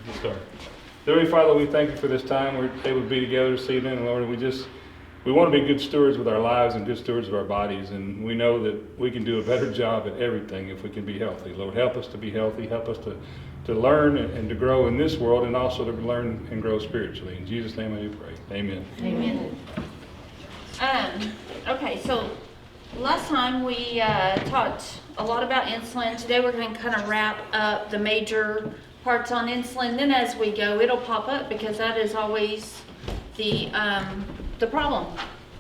We'll start. Dear Father, we thank you for this time we're able to be together this evening, and Lord, we want to be good stewards with our lives and good stewards of our bodies, and we know that we can do a better job at everything if we can be healthy. Lord, help us to be healthy. Help us to learn and to grow in this world, and also to learn and grow spiritually. In Jesus' name I do pray. Amen. Amen. Okay, so last time we talked a lot about insulin. Today we're going to kind of wrap up the major parts on insulin. Then as we go, it'll pop up because that is always the problem.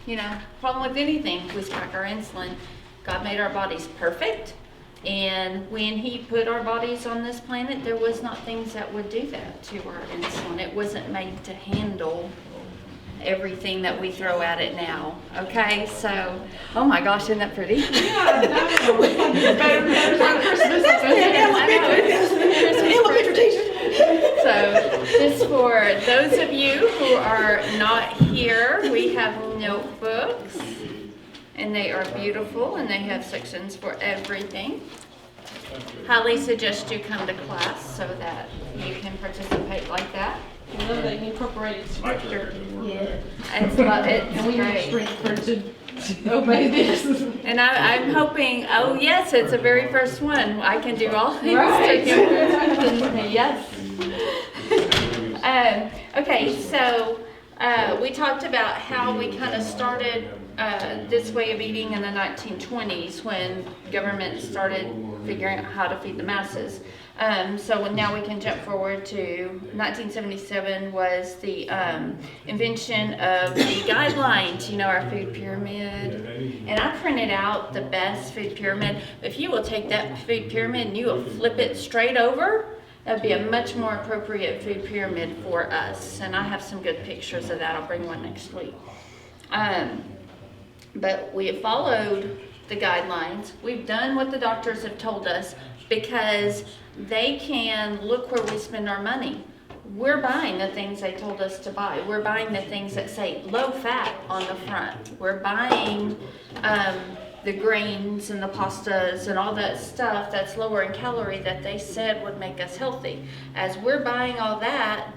You know, problem with anything. We spike our insulin. God made our bodies perfect. And when he put our bodies on this planet, there was not things that would do that to our insulin. It wasn't made to handle everything that we throw at it now. Okay, so, oh my gosh, isn't that pretty? So, just for those of you who are not here, we have notebooks, and they are beautiful, and they have sections for everything. Highly suggest you come to class so that you can participate like that. I love that you incorporated scripture. Yeah, it's And we have great. strength to obey this. And I'm hoping, oh yes, it's the very first one. I can do all things Right. to him. Yes. Okay, so we talked about how we kind of started this way of eating in the 1920s when government started figuring out how to feed the masses. So now we can jump forward to 1977 was the invention of the guidelines, you know, our food pyramid. And I printed out the best food pyramid. If you will take that food pyramid and you will flip it straight over, that would be a much more appropriate food pyramid for us. And I have some good pictures of that. I'll bring one next week. But we have followed the guidelines. We've done what the doctors have told us because they can look where we spend our money. We're buying the things they told us to buy. We're buying the things that say low fat on the front. We're buying the grains and the pastas and all that stuff that's lower in calorie that they said would make us healthy. As we're buying all that,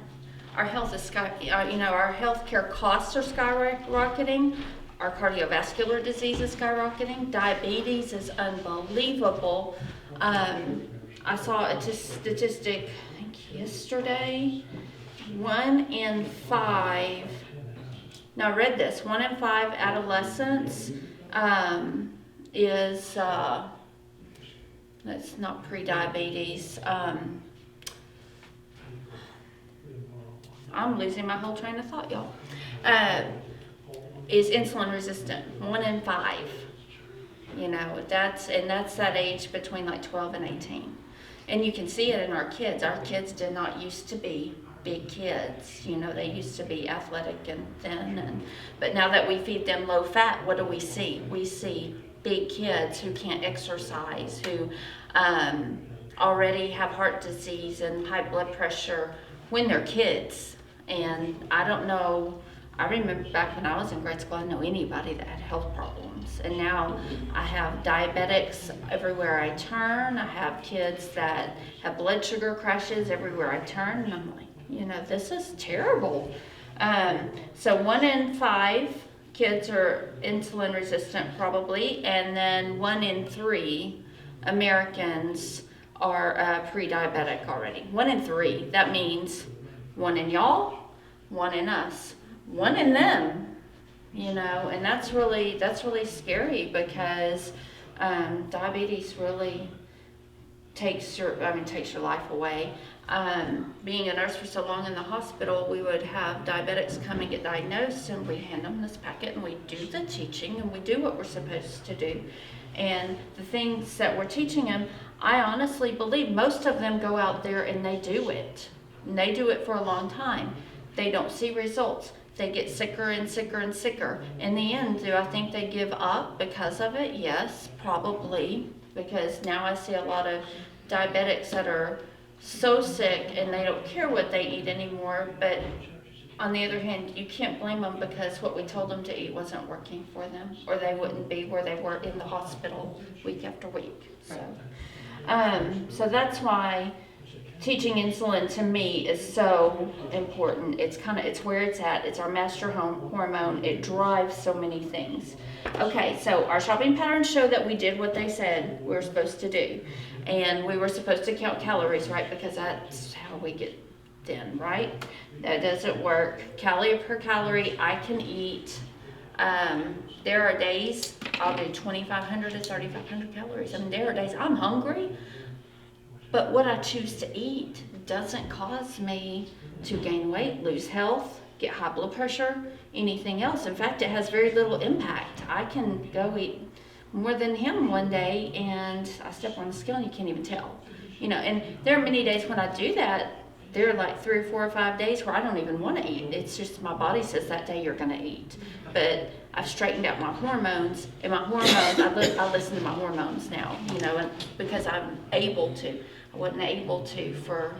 our health is our healthcare costs are skyrocketing. Our cardiovascular disease is skyrocketing. Diabetes is unbelievable. I saw a statistic, I think yesterday, 1 in 5, now I read this, 1 in 5 adolescents is, that's not pre-diabetes, I'm losing my whole train of thought, y'all, is insulin resistant, 1 in 5. You know, that's that age between like 12 and 18. And you can see it in our kids. Our kids did not used to be big kids. You know, they used to be athletic and thin. But now that we feed them low fat, what do we see? We see big kids who can't exercise, who already have heart disease and high blood pressure when they're kids. And I don't know, I remember back when I was in grade school, I didn't know anybody that had health problems. And now I have diabetics everywhere I turn. I have kids that have blood sugar crashes everywhere I turn. And I'm like, you know, this is terrible. So 1 in 5 kids are insulin resistant probably. And then 1 in 3 Americans are pre-diabetic already. 1 in 3, that means 1 in y'all, 1 in us. 1 in them, you know, and that's really scary because diabetes really takes your life away. Being a nurse for so long in the hospital, we would have diabetics come and get diagnosed, and we hand them this packet, and we do the teaching, and we do what we're supposed to do. And the things that we're teaching them, I honestly believe most of them go out there and they do it. And they do it for a long time. They don't see results. They get sicker and sicker and sicker. In the end, do I think they give up because of it? Yes, probably. Because now I see a lot of diabetics that are so sick and they don't care what they eat anymore. But on the other hand, you can't blame them because what we told them to eat wasn't working for them, or they wouldn't be where they were in the hospital week after week. So that's why teaching insulin to me is so important. It's where it's at. It's our master hormone. It drives so many things. Okay, so our shopping patterns show that we did what they said we were supposed to do. And we were supposed to count calories, right? Because that's how we get thin, right? That doesn't work. Calorie per calorie, I can eat. There are days I'll do 2,500 to 3,500 calories. I mean, there are days I'm hungry, but what I choose to eat doesn't cause me to gain weight, lose health, get high blood pressure, anything else. In fact, it has very little impact. I can go eat more than him one day and I step on the scale and you can't even tell. You know, and there are many days when I do that. There are like 3 or 4 or 5 days where I don't even want to eat. It's just my body says that day you're going to eat. But I've straightened out my hormones, and my hormones, I listen to my hormones now, you know, and because I'm able to. I wasn't able to for,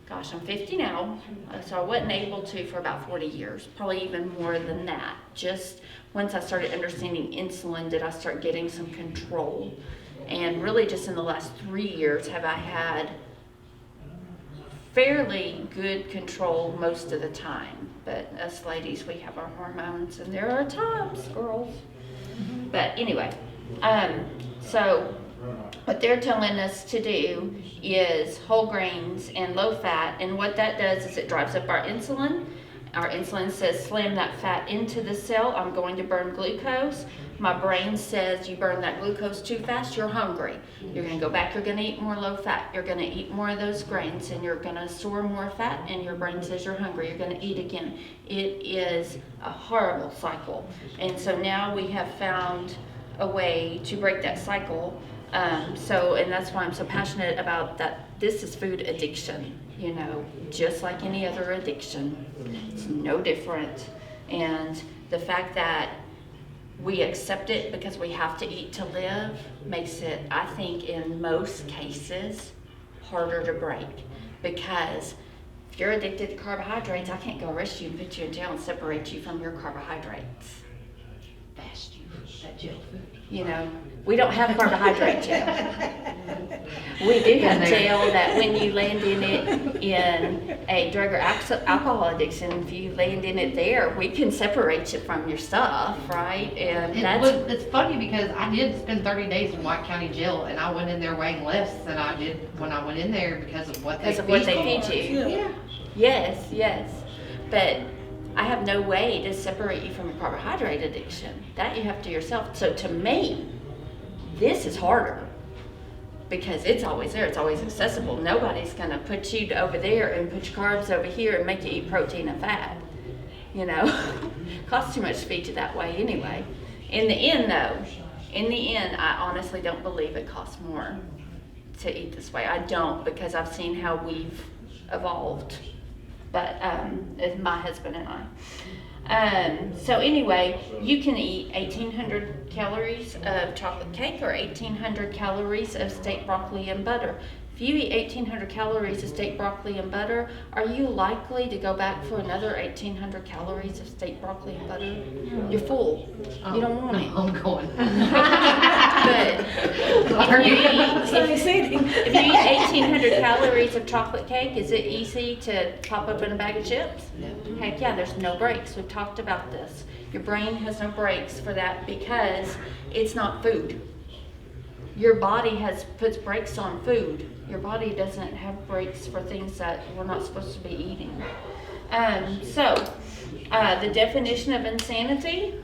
gosh, I'm 50 now, so I wasn't able to for about 40 years, probably even more than that. Just once I started understanding insulin, did I start getting some control. And really just in the last 3 years have I had fairly good control most of the time. But us ladies, we have our hormones, and there are times, girls. But anyway, so what they're telling us to do is whole grains and low fat, and what that does is it drives up our insulin. Our insulin says slam that fat into the cell, I'm going to burn glucose. My brain says you burn that glucose too fast, you're hungry. You're going to go back, you're going to eat more low fat. You're going to eat more of those grains, and you're going to store more fat, and your brain says you're hungry. You're going to eat again. It is a horrible cycle. And so now we have found a way to break that cycle. And that's why I'm so passionate about that. This is food addiction, you know, just like any other addiction. It's no different. And the fact that we accept it because we have to eat to live makes it, I think, in most cases, harder to break. Because if you're addicted to carbohydrates, I can't go arrest you and put you in jail and separate you from your carbohydrates. Fast you, that jail food. You know, we don't have carbohydrate jail. We do have jail that when you land in it in a drug or alcohol addiction, if you land in it there, we can separate you from your stuff, right? And It's funny because I did spend 30 days in White County Jail, and I went in there weighing less than I did when I went in there because of what they feed you. Yeah. Yes. But I have no way to separate you from your carbohydrate addiction. That you have to yourself. So to me, this is harder because it's always there. It's always accessible. Nobody's going to put you over there and put your carbs over here and make you eat protein and fat. You know, costs too much to feed you that way anyway. In the end, I honestly don't believe it costs more to eat this way. I don't, because I've seen how we've evolved. But it's my husband and I. So anyway, you can eat 1,800 calories of chocolate cake or 1,800 calories of steak, broccoli, and butter. If you eat 1,800 calories of steak, broccoli, and butter, are you likely to go back for another 1,800 calories of steak, broccoli, and butter? You're full. You don't want it. I'm going. But if you eat 1,800 calories of chocolate cake, is it easy to pop open a bag of chips? No. Heck yeah, there's no brakes. We've talked about this. Your brain has no brakes for that because it's not food. Your body puts brakes on food. Your body doesn't have brakes for things that we're not supposed to be eating. The definition of insanity.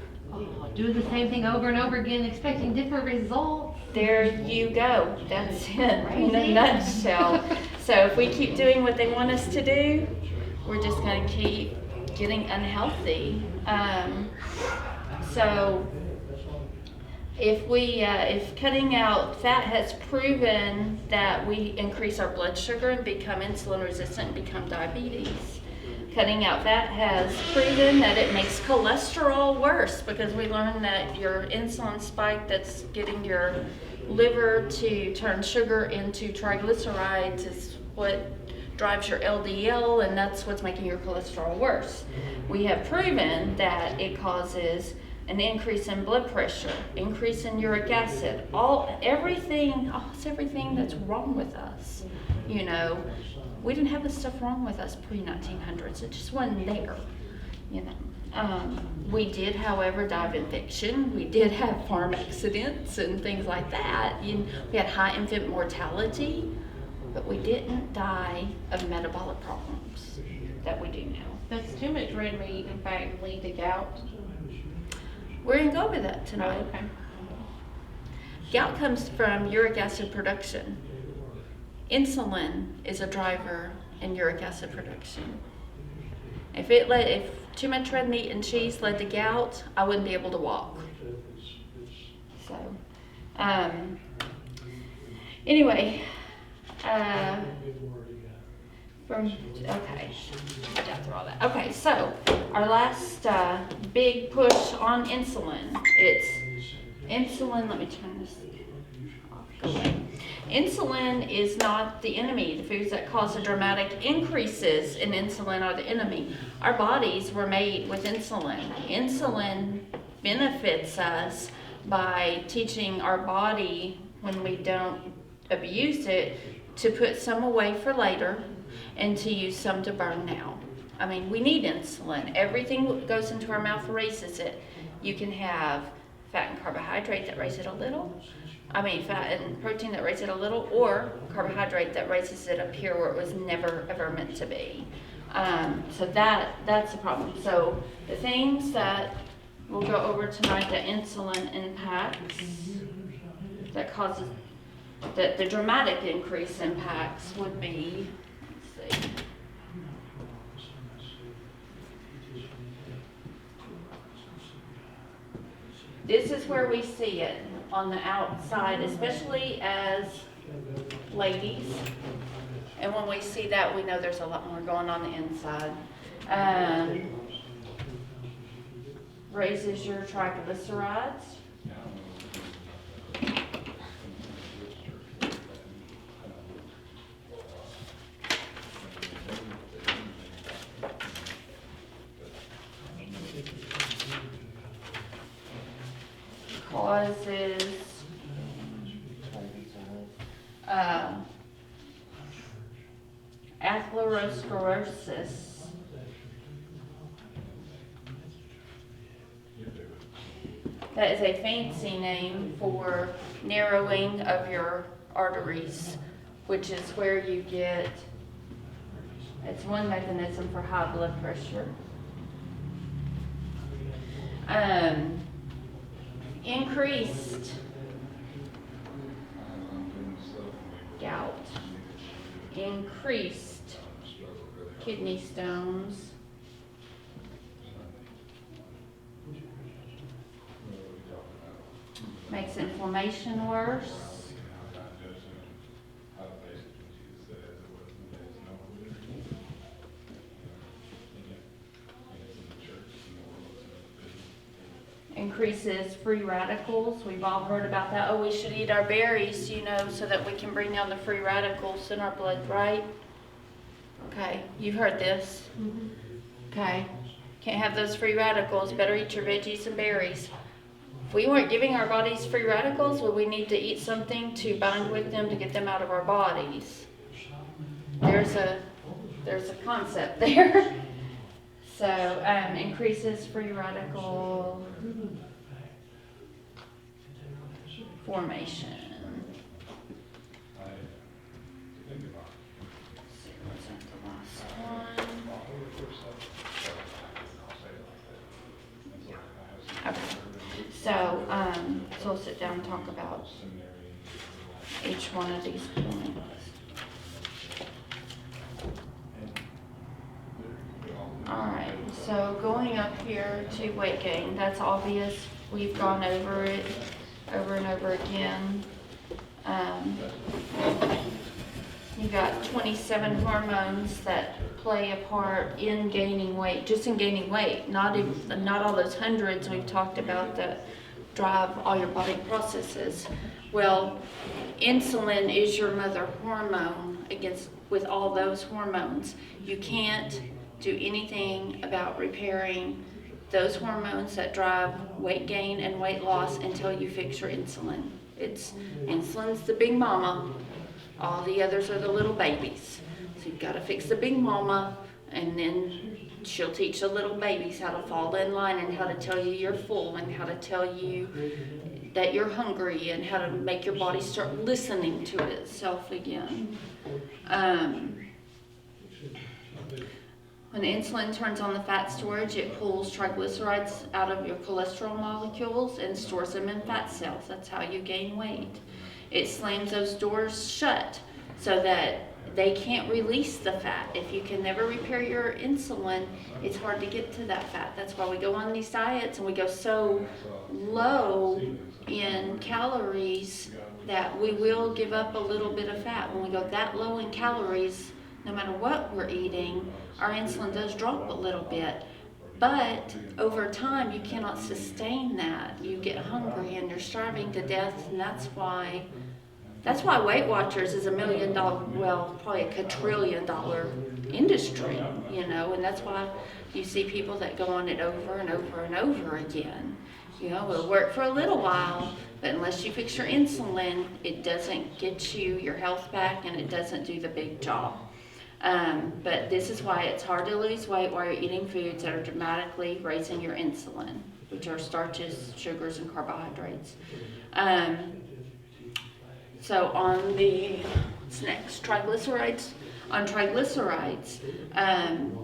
Doing the same thing over and over again, expecting different results. There you go. That's it in a nutshell. So if we keep doing what they want us to do, we're just going to keep getting unhealthy. If cutting out fat has proven that we increase our blood sugar and become insulin resistant and become diabetes. Cutting out fat has proven that it makes cholesterol worse because we learned that your insulin spike that's getting your liver to turn sugar into triglycerides is what drives your LDL, and that's what's making your cholesterol worse. We have proven that it causes an increase in blood pressure, increase in uric acid, almost everything that's wrong with us. You know, we didn't have this stuff wrong with us pre-1900s. It just wasn't there, you know. We did, however, die of infection. We did have farm accidents and things like that. We had high infant mortality, but we didn't die of metabolic problems that we do now. Does too much red meat in fact lead to gout? We're gonna go over that tonight. Okay. Gout comes from uric acid production. Insulin is a driver in uric acid production. If too much red meat and cheese led to gout, I wouldn't be able to walk. So, anyway, okay, I got through all that. Okay, so our last big push on insulin. It's insulin. Let me turn this off. Go away. Insulin is not the enemy. The foods that cause the dramatic increases in insulin are the enemy. Our bodies were made with insulin. Insulin benefits us by teaching our body, when we don't abuse it, to put some away for later and to use some to burn now. I mean, we need insulin. Everything that goes into our mouth raises it. You can have fat and carbohydrate that raise it a little. Fat and protein that raise it a little, or carbohydrate that raises it up here where it was never ever meant to be. So that's the problem. So the things that we'll go over tonight that insulin impacts, that causes, that the dramatic increase impacts would be, let's see. This is where we see it on the outside, especially as ladies. And when we see that, we know there's a lot more going on the inside. Raises your triglycerides. Causes atherosclerosis. That is a fancy name for narrowing of your arteries, which is where you get, it's one mechanism for high blood pressure. Increased gout, increased kidney stones, makes inflammation worse. Increases free radicals. We've all heard about that. Oh, we should eat our berries, you know, so that we can bring down the free radicals in our blood, right? Okay, you've heard this. Okay, can't have those free radicals. Better eat your veggies and berries. If we weren't giving our bodies free radicals, would we need to eat something to bind with them to get them out of our bodies? There's a concept there. So, increases free radical formation. Okay. So we'll sit down and talk about each one of these points. Alright, so going up here to weight gain, that's obvious. We've gone over it over and over again. You've got 27 hormones that play a part in gaining weight, just in gaining weight, not all those hundreds we've talked about that drive all your body processes. Well, insulin is your mother hormone with all those hormones. You can't do anything about repairing those hormones that drive weight gain and weight loss until you fix your insulin. Insulin's the big mama, all the others are the little babies. So you've got to fix the big mama, and then she'll teach the little babies how to fall in line and how to tell you you're full and how to tell you that you're hungry and how to make your body start listening to itself again. When insulin turns on the fat storage, it pulls triglycerides out of your cholesterol molecules and stores them in fat cells. That's how you gain weight. It slams those doors shut so that they can't release the fat. If you can never repair your insulin, it's hard to get to that fat. That's why we go on these diets and we go so low in calories that we will give up a little bit of fat. When we go that low in calories, no matter what we're eating, our insulin does drop a little bit. But over time, you cannot sustain that. You get hungry and you're starving to death, and that's why Weight Watchers is $1 million, well, probably a quadrillion dollar industry, you know, and that's why you see people that go on it over and over and over again. You know, it'll work for a little while, but unless you fix your insulin, it doesn't get you your health back and it doesn't do the big job. But this is why it's hard to lose weight while you're eating foods that are dramatically raising your insulin, which are starches, sugars, and carbohydrates. So on what's next? Triglycerides. On triglycerides,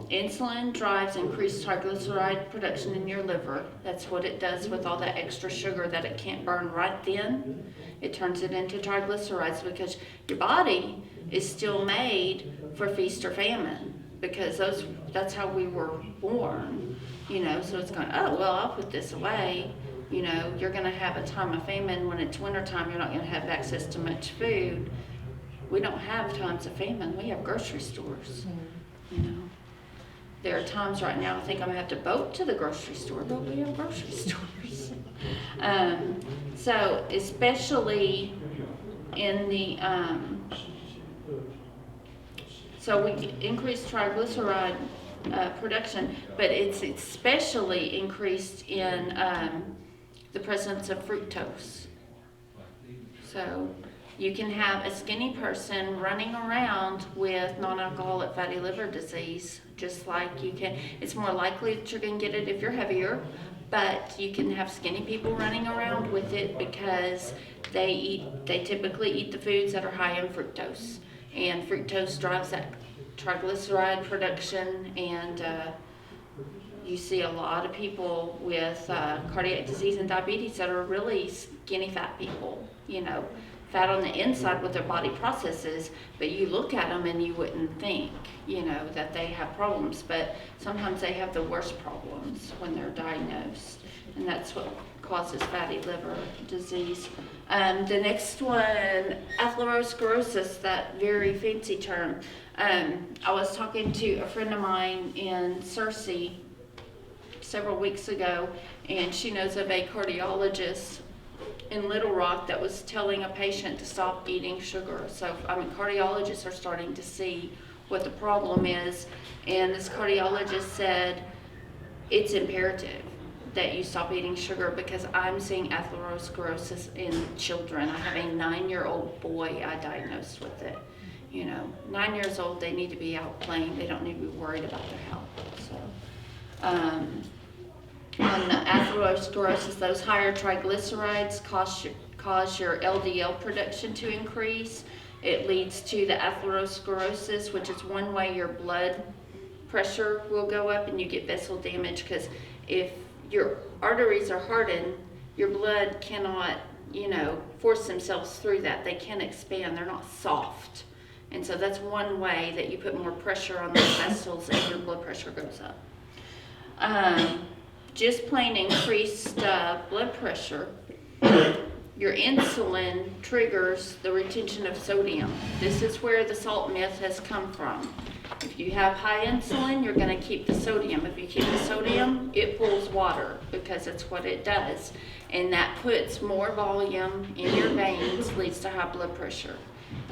insulin drives increased triglyceride production in your liver. That's what it does with all that extra sugar that it can't burn right then. It turns it into triglycerides because your body is still made for feast or famine, because that's how we were born, you know. So it's going, oh, well, I'll put this away. You know, you're going to have a time of famine when it's wintertime. You're not going to have access to much food. We don't have times of famine. We have grocery stores, you know. There are times right now I think I'm going to have to boat to the grocery store, but we have grocery stores. So especially in the, so we increase triglyceride production, but it's especially increased in the presence of fructose. So you can have a skinny person running around with non-alcoholic fatty liver disease, just like you can. It's more likely that you're going to get it if you're heavier, but you can have skinny people running around with it because they typically eat the foods that are high in fructose, and fructose drives that triglyceride production, and you see a lot of people with cardiac disease and diabetes that are really skinny fat people, you know, fat on the inside with their body processes, but you look at them and you wouldn't think, you know, that they have problems, but sometimes they have the worst problems when they're diagnosed, and that's what causes fatty liver disease. The next one, atherosclerosis, that very fancy term. I was talking to a friend of mine in Searcy several weeks ago, and she knows of a cardiologist in Little Rock that was telling a patient to stop eating sugar. So, cardiologists are starting to see what the problem is, and this cardiologist said it's imperative that you stop eating sugar because I'm seeing atherosclerosis in children. I have a 9-year-old boy I diagnosed with it. You know, 9 years old, they need to be out playing. They don't need to be worried about their health. So, on the atherosclerosis, those higher triglycerides cause your LDL production to increase. It leads to the atherosclerosis, which is one way your blood pressure will go up and you get vessel damage, because if your arteries are hardened, your blood cannot, you know, force themselves through that. They can't expand. They're not soft. And so that's one way that you put more pressure on those vessels and your blood pressure goes up. Just plain increased blood pressure, your insulin triggers the retention of sodium. This is where the salt myth has come from. If you have high insulin, you're going to keep the sodium. If you keep the sodium, it pulls water because that's what it does. And that puts more volume in your veins, leads to high blood pressure.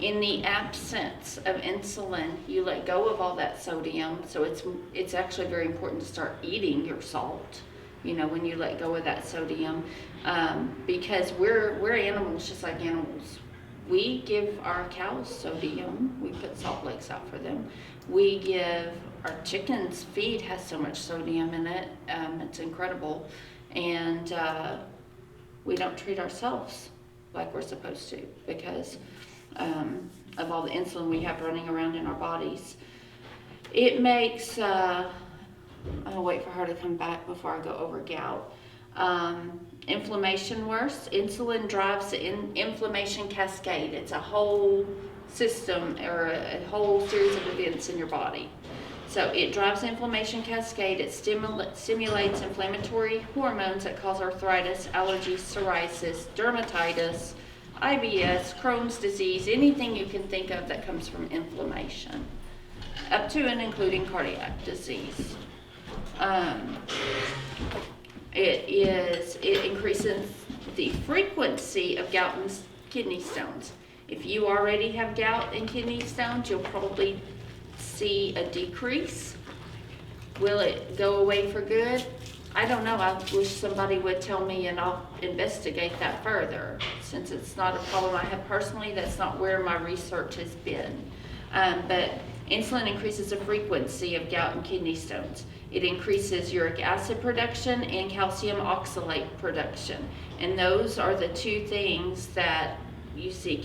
In the absence of insulin, you let go of all that sodium, so it's actually very important to start eating your salt when you let go of that sodium, because we're animals just like animals. We give our cows sodium. We put salt licks out for them. We give our chickens feed has so much sodium in it. It's incredible, and we don't treat ourselves like we're supposed to because of all the insulin we have running around in our bodies. It makes, I'll wait for her to come back before I go over gout. Inflammation worse. Insulin drives the inflammation cascade. It's a whole system or a whole series of events in your body. So it drives the inflammation cascade. It stimulates inflammatory hormones that cause arthritis, allergies, psoriasis, dermatitis, IBS, Crohn's disease, anything you can think of that comes from inflammation, up to and including cardiac disease. It increases the frequency of gout and kidney stones. If you already have gout and kidney stones, you'll probably see a decrease. Will it go away for good? I don't know. I wish somebody would tell me and I'll investigate that further. Since it's not a problem I have personally, that's not where my research has been. But insulin increases the frequency of gout and kidney stones. It increases uric acid production and calcium oxalate production. And those are the two things that you see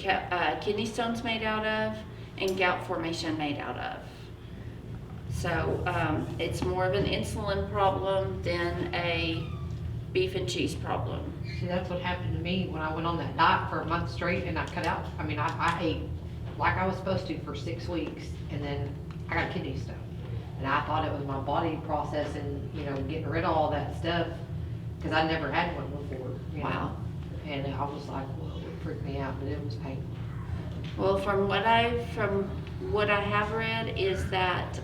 kidney stones made out of and gout formation made out of. So it's more of an insulin problem than a beef and cheese problem. See, that's what happened to me when I went on that diet for a month straight and I cut out. I mean, I ate like I was supposed to for 6 weeks, and then I got a kidney stone. And I thought it was my body processing, getting rid of all that stuff, because I never had one before. Wow. And I was like, whoa, it freaked me out, but it was painful. Well, from what I have read is that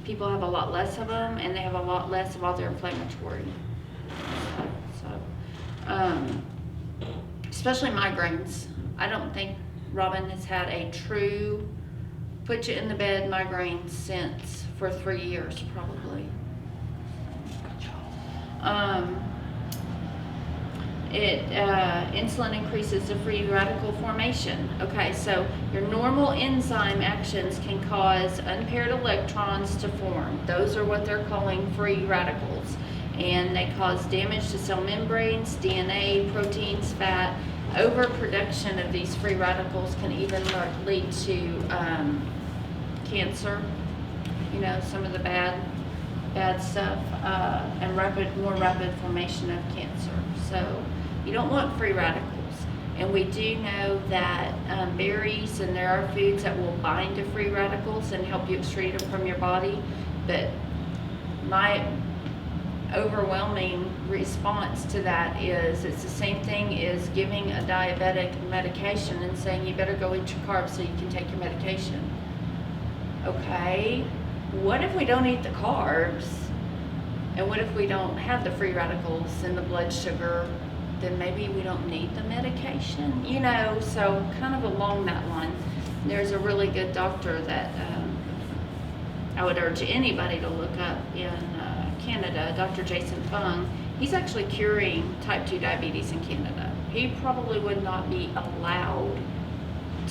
people have a lot less of them, and they have a lot less of all their inflammatory. Especially migraines. I don't think Robin has had a true put you in the bed migraine since for 3 years probably. Insulin increases the free radical formation. Okay, so your normal enzyme actions can cause unpaired electrons to form. Those are what they're calling free radicals. And they cause damage to cell membranes, DNA, proteins, fat. Overproduction of these free radicals can even lead to cancer, some of the bad stuff, and more rapid formation of cancer. So you don't want free radicals. And we do know that berries, and there are foods that will bind to free radicals and help you excrete them from your body. But my overwhelming response to that is it's the same thing as giving a diabetic medication and saying you better go eat your carbs so you can take your medication. Okay, what if we don't eat the carbs? And what if we don't have the free radicals in the blood sugar? Then maybe we don't need the medication, so kind of along that line. There's a really good doctor that I would urge anybody to look up in Canada, Dr. Jason Fung. He's actually curing type 2 diabetes in Canada. He probably would not be allowed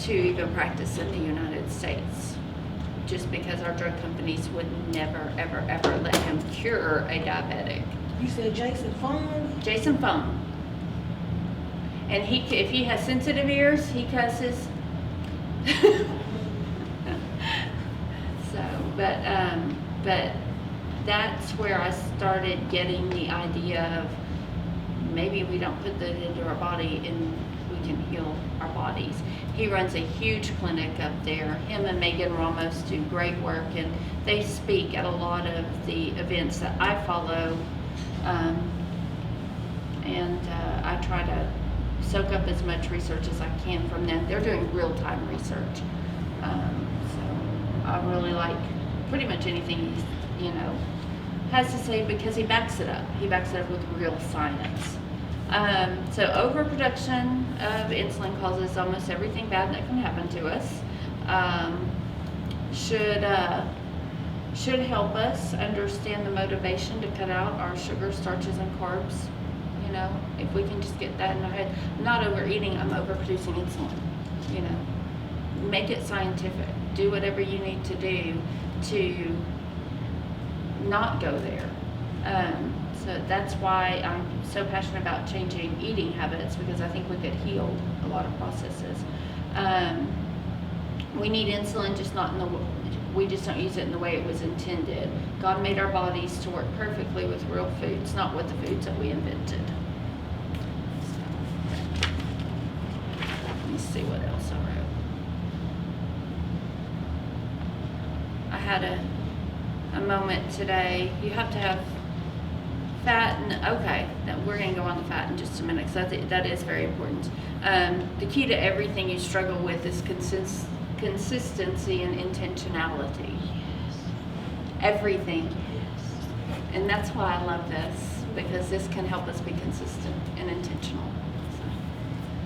to even practice in the United States just because our drug companies would never, ever, ever let him cure a diabetic. You said Jason Fung? Jason Fung. And if he has sensitive ears, he cusses. But that's where I started getting the idea of maybe we don't put that into our body and we can heal our bodies. He runs a huge clinic up there. Him and Megan Ramos do great work, and they speak at a lot of the events that I follow. I try to soak up as much research as I can from them. They're doing real-time research. So I really like pretty much anything he has to say because he backs it up. He backs it up with real science. So overproduction of insulin causes almost everything bad that can happen to us. should help us understand the motivation to cut out our sugar, starches, and carbs. You know, if we can just get that in our head. I'm not overeating, I'm overproducing insulin. You know, make it scientific. Do whatever you need to do to not go there. So that's why I'm so passionate about changing eating habits, because I think we could heal a lot of processes. We need insulin, just not in the, we just don't use it in the way it was intended. God made our bodies to work perfectly with real foods, not with the foods that we invented. So, let me see what else I wrote. I had a moment today. You have to have fat, and okay, we're going to go on to fat in just a minute, because that is very important. The key to everything you struggle with is consistency and intentionality. Yes. Everything. Yes. And that's why I love this, because this can help us be consistent and intentional. So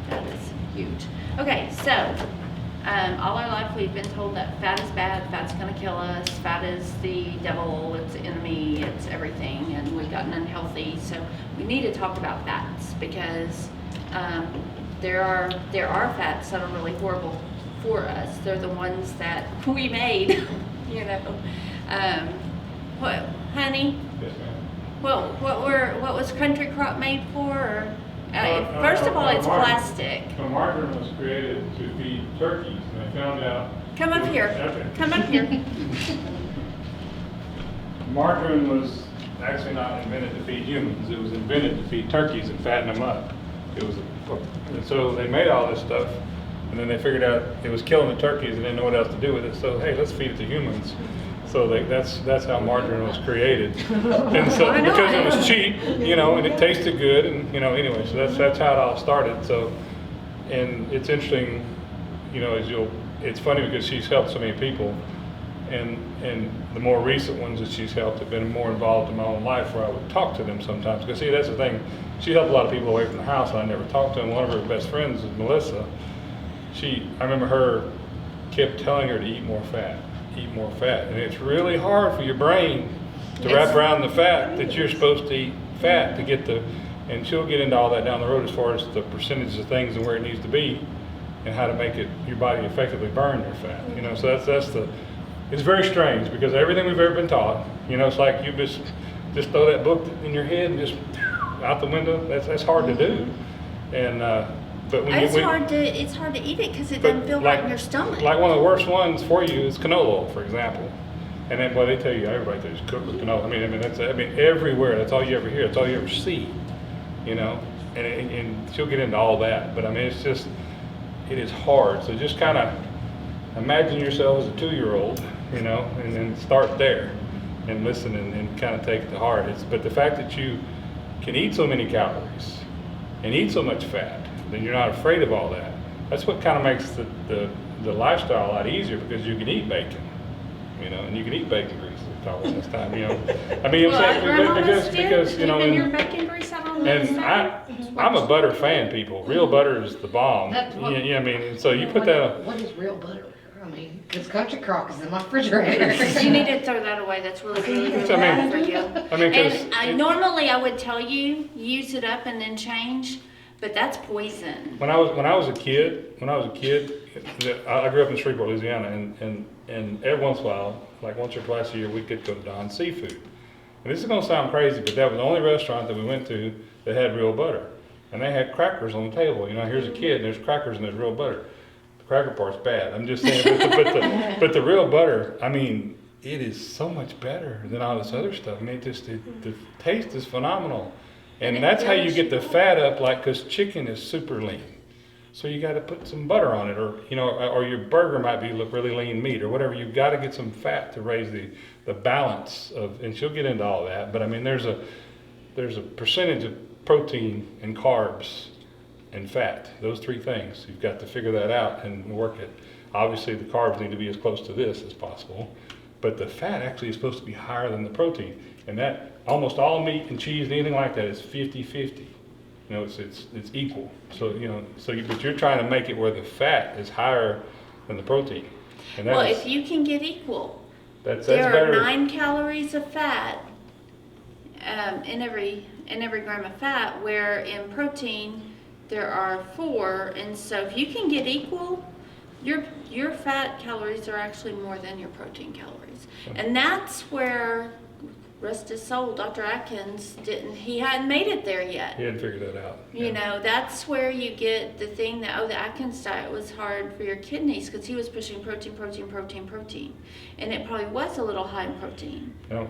that is huge. Okay, so all our life we've been told that fat is bad, fat's going to kill us, fat is the devil, it's the enemy, it's everything, and we've gotten unhealthy. So we need to talk about fats, because there are fats that are really horrible for us. They're the ones that we made, you know. What, honey? Yes, ma'am. Well, what was country crop made for? Or, first of all, it's plastic. So margarine was created to feed turkeys, and they found out. Come up here. Okay. Come up here. Margarine was actually not invented to feed humans. It was invented to feed turkeys and fatten them up. And so they made all this stuff, and then they figured out it was killing the turkeys and didn't know what else to do with it. So hey, let's feed it to humans. So that's how margarine was created. And so because it was cheap, you know, and it tasted good, and you know, anyway, so that's how it all started. So, and it's interesting, you know, it's funny because she's helped so many people, and the more recent ones that she's helped have been more involved in my own life, where I would talk to them sometimes. Because see, that's the thing, she helped a lot of people away from the house, and I never talked to them. One of her best friends is Melissa. I remember her kept telling her to eat more fat, and it's really hard for your brain to wrap around the fact that you're supposed to eat fat to get and she'll get into all that down the road as far as the percentage of things and where it needs to be, and how to make your body effectively burn your fat. You know, so it's very strange, because everything we've ever been taught, you know, it's like you just throw that book in your head and just out the window. That's hard to do, and but when It's hard to eat it because it doesn't feel right in your stomach. Like one of the worst ones for you is canola oil, for example. And then, boy, they tell you, everybody tells you cook with canola. I mean, everywhere. That's all you ever hear. That's all you ever see. You know, and she'll get into all that. But I mean, it is hard. So just kind of imagine yourself as a 2-year-old, you know, and then start there and listen and kind of take it to heart. But the fact that you can eat so many calories and eat so much fat, then you're not afraid of all that. That's what kind of makes the lifestyle a lot easier, because you can eat bacon, you know, and you can eat bacon grease. We're talking this time, you know. I mean, because you know, your bacon grease out on and I'm a butter fan, people. Real butter is the bomb. Yeah, I mean, so you put that. What is real butter? I mean, it's country crock is in my refrigerator. You need to throw that away. That's really good for you. And normally I would tell you use it up and then change, but that's poison. When I was a kid, I grew up in Shreveport, Louisiana, and every once in a while, like once or twice a year, we could go to Don's Seafood. And this is going to sound crazy, but that was the only restaurant that we went to that had real butter. And they had crackers on the table. You know, here's a kid, and there's crackers and there's real butter. The cracker part's bad. I'm just saying, but the real butter, I mean, it is so much better than all this other stuff. I mean, the taste is phenomenal. And that's how you get the fat up, like, because chicken is super lean. So you got to put some butter on it, or, you know, or your burger might be really lean meat or whatever. You've got to get some fat to raise the balance of, and she'll get into all that. But I mean, there's a percentage of protein and carbs and fat, those 3 things. You've got to figure that out and work it. Obviously, the carbs need to be as close to this as possible, but the fat actually is supposed to be higher than the protein. And that, almost all meat and cheese and anything like that is 50-50. You know, it's equal. So, you know, but you're trying to make it where the fat is higher than the protein. And Well, if you can get equal, That's there are better. 9 calories of fat in every gram of fat, where in protein there are 4. And so if you can get equal, your fat calories are actually more than your protein calories. And that's where, rest his soul, Dr. Atkins he hadn't made it there yet. He hadn't figured that out. You know, that's where you get the thing that, the Atkins diet was hard for your kidneys, because he was pushing protein. And it probably was a little high in protein. No.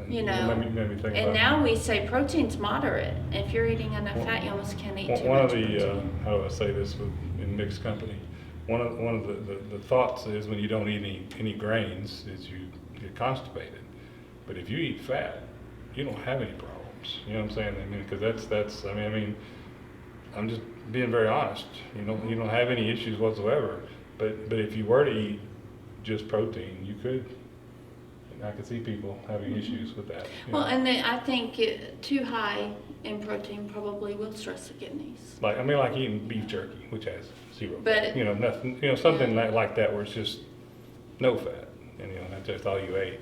You know, Made me think and about now we say protein's moderate. If you're eating enough fat, you almost can't eat too one much of the, protein. how do I say this in mixed company? One of the thoughts is when you don't eat any grains is you get constipated. But if you eat fat, you don't have any problems. You know what I'm saying? I mean, because that's. I mean, I'm just being very honest. You don't have any issues whatsoever. But if you were to eat just protein, you could. I could see people having issues with that. Well, and then I think too high in protein probably will stress the kidneys. Like eating beef jerky, which has 0 fat. But- nothing. Something like that where it's just no fat. And that's just all you ate.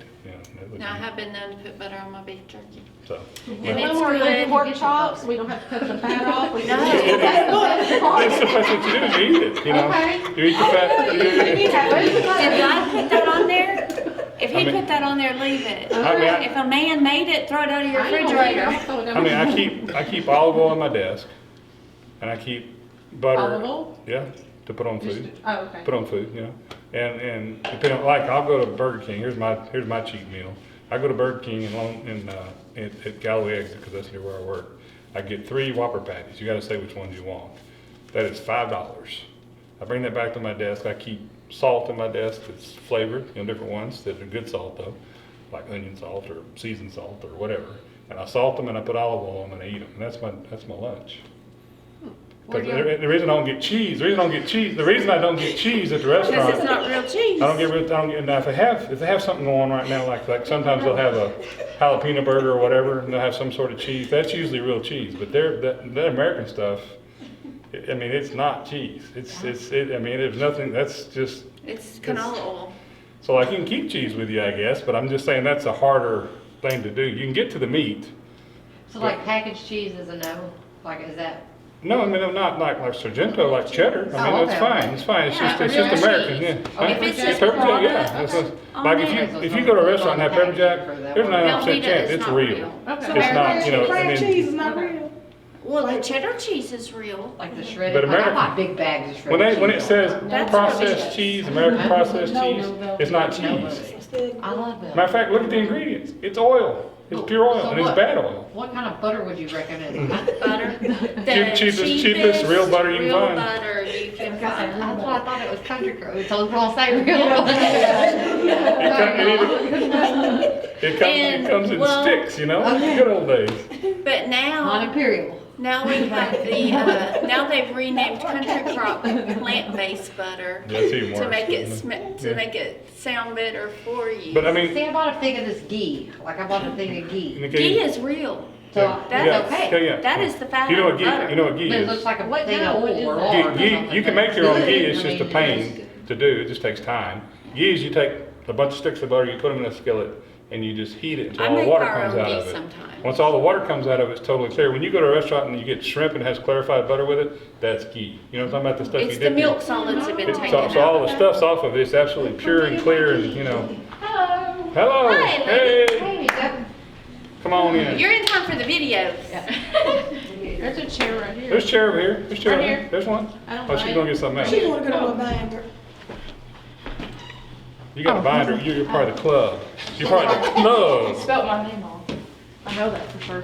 Now, I have been known to put butter on my beef jerky. So. And When it's we're good. eating pork chops, we don't have to cut the fat off. We No. That's what you do is you eat it. Okay. You eat the fat. Did God put that on there? If he I mean- put that on there, leave it. I mean, If a man made it, throw it out of your refrigerator. I keep olive oil in my desk, and I keep butter. Olive oil? Yeah, to put on food. Oh, okay. Put on food, and depending on, like, I'll go to Burger King. Here's my cheat meal. I go to Burger King at Galloway Exit, because that's near where I work. I get 3 Whopper patties. You got to say which ones you want. That is $5. I bring that back to my desk. I keep salt in my desk that's flavored, different ones that are good salt though, like onion salt or seasoned salt or whatever. And I salt them and I put olive oil on them and I eat them. And that's my lunch. Because the reason I don't get cheese, the reason I don't get cheese at the Because restaurant, it's not real cheese. I don't get. Now if they have something going on right now, like sometimes they'll have a jalapeno burger or whatever, and they'll have some sort of cheese. That's usually real cheese. But that American stuff, I mean, it's not cheese. I mean, there's nothing. That's just. It's canola oil. So like you can keep cheese with you, I guess. But I'm just saying that's a harder thing to do. You can get to the meat. So like packaged cheese is a no? Like, is that? No, I mean not like Sargento, like cheddar. I mean, Oh, it's okay, fine. okay. It's fine. It's Yeah, just real American. cheese. Yeah. Okay. If it's just Pepper jack, product, yeah. on Like there. if you go to a restaurant and have pepper jack, there's They'll 99% need it, chance it's it's not real. real. Okay. It's not, I Crab mean, cheese is not Okay. real. Well, the cheddar cheese is real. Like the shredded, But like I American- buy big bags of shredded cheese. when it says That's processed delicious. cheese, American processed cheese, it's not cheese. I love that. Matter of fact, look at the ingredients. It's oil. It's pure oil, So and it's what? bad oil. What kind of butter would you recommend? Butter. The Cheapest real butter you can real find. butter you can That's find. why I thought it was country crow. So it's gonna say real. It comes in well, sticks, good old days. But now, Non-imperial. now we have the, now they've renamed Country Crop plant-based butter That's even worse. to make it sound better for you. But I mean, See, I bought a thing of this ghee. Like I bought a thing of ghee. Ghee is real. So That's okay. That is the fat You know of what ghee? butter. You know what ghee But it is? looks like a What thing now? of What oil is or that? lard or Ghee, something. you can make your own ghee. It's I just a mean, pain to do. It just takes time. Ghee is you take a bunch of sticks of butter, you put them in a skillet, and you just heat it until I all the make water our comes own out ghee of it. sometimes. Once all the water comes out of it, it's totally clear. When you go to a restaurant and you get shrimp and it has clarified butter with it, that's ghee. You know what I'm talking about? The stuff It's you the dip in. milk solids have been taken So all out. the stuff's off of it. It's absolutely pure and clear, and Hello. Hello. Hi, Hey. Hey, that- Come on in. You're in time for the videos. There's a chair right here. There's a chair over here. There's a chair Right over here. here. There's one. I don't Oh, she's mind. gonna get something else. She wanna go to a binder. You got a binder. You're part of the club. You're part of the club. Spelled my name wrong. I know that for sure.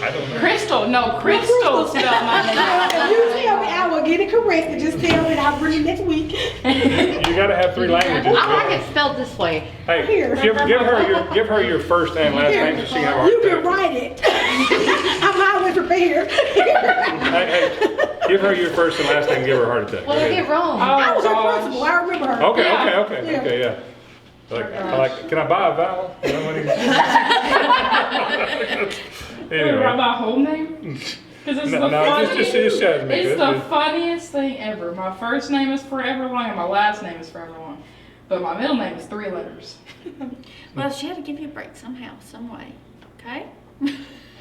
I don't know. Crystal, no, Crystal spelled my name wrong. If you tell me, I will get it corrected. Just tell me and I'll bring it next week. You gotta have 3 languages. I like it spelled this way. Hey, Here. give her your first and last name so she can have a heart You can attack. write it. I'm highly prepared. Hey, give her your first and last name. Give her a heart attack. What did I get wrong? I was her gosh. principal. I remember her. Okay, Yeah. okay, yeah. Like, can I buy a vowel? You know what I mean? Wait, write Anyway. my whole name? Because it's No, the no, funniest. just shows me. It's the funniest thing ever. My first name is forever long and my last name is forever long. But my middle name is 3 letters. Well, she had to give you a break somehow, some way, okay?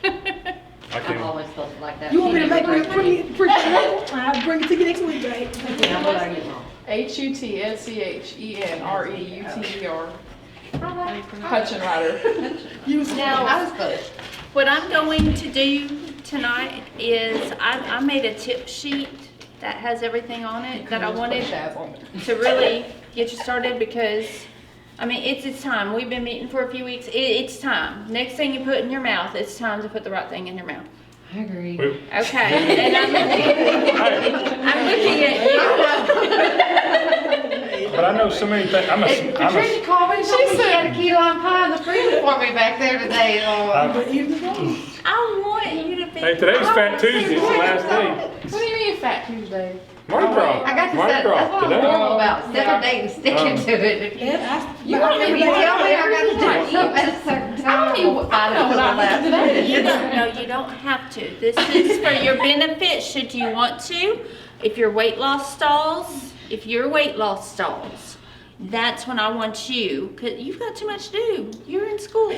I I've can't. always felt like that. You want me to make Teenage her break. bring it? I'll bring it to you next week, babe. Yeah, what are you wrong? HUTSCHENREUTER. Hutchenrider. Now, I was close. what I'm going to do tonight is I made a tip sheet that has everything on it that I wanted Shaz on it. to really get you started because, I mean, it's time. We've been meeting for a few weeks. It's time. Next thing you put in your mouth, it's time to put the right thing in your mouth. I agree. We- Okay, and I'm looking at But I know so many things. Patricia called me, she said she had a key lime pie in the freezer for me back there today. you. I want you to be. Hey, today's Fat Tuesday. It's the last day. What do you mean Fat Tuesday? Mardi Gras. I got to Mardi set, Gras that's what I'm today. horrible about, set Yeah. a date and sticking to it. You If you tell me I got to do something at a certain time, I don't I'll find know out what till the I last did today. You don't, no, you don't have to. This is for your benefit should you want to. If your weight loss stalls, that's when I want you, cause you've got too much to do. You're in school.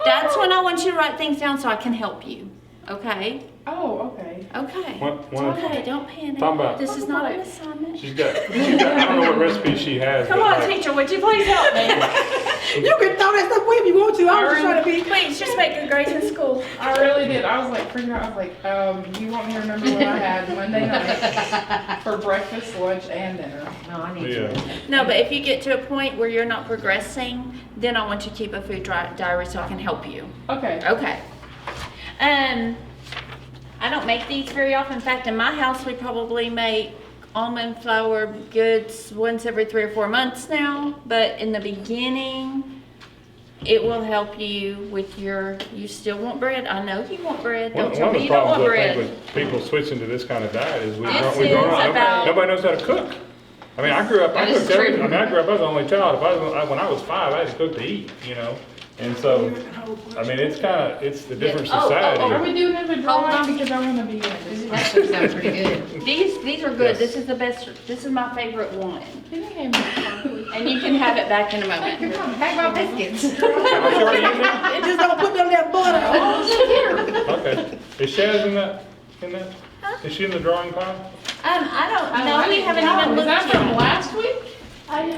That's when I want you to write things down so I can help you. Okay? Oh, okay. Okay. One It's of- okay, don't panic. Talking about- This is not an assignment. She's got, I don't know what recipe she has. Come but on, like- teacher, would you please help me? You can throw that stuff away if you want to. I was just trying to be. Please, just make good grades in school. I really did. I was like freaking out. I was like, you want me to remember what I had Monday night for breakfast, lunch, and dinner? No, I need Yeah. to. No, but if you get to a point where you're not progressing, then I want you to keep a food diary so I can help you. Okay. Okay. I don't make these very often. In fact, in my house, we probably make almond flour goods once every 3 or 4 months now. But in the beginning, it will help you with you still want bread. I know you want bread. Don't tell One of me the you don't want problems I think bread. with people switching to this kind of diet is we've This grown is up, about- nobody knows how to cook. I mean, I grew up, I That is cooked everything. true. I mean, I grew up, I was the only child. When I was 5, I had to cook to eat, you know? And so, I mean, it's the different Oh, oh, society. Are we doing them in Hold on. drawing? Because I want to be in This this. is actually sounds pretty good. These are good. Yes. This is the best. This is my favorite one. Can you hand me a card? And you can have it back in a moment. Come on, pack my biscuits. How much are you in there? Just don't put them that butter. Okay. Is Shaz in that? Is she in the drawing pile? I don't know. We haven't even Is looked that from yet. last week?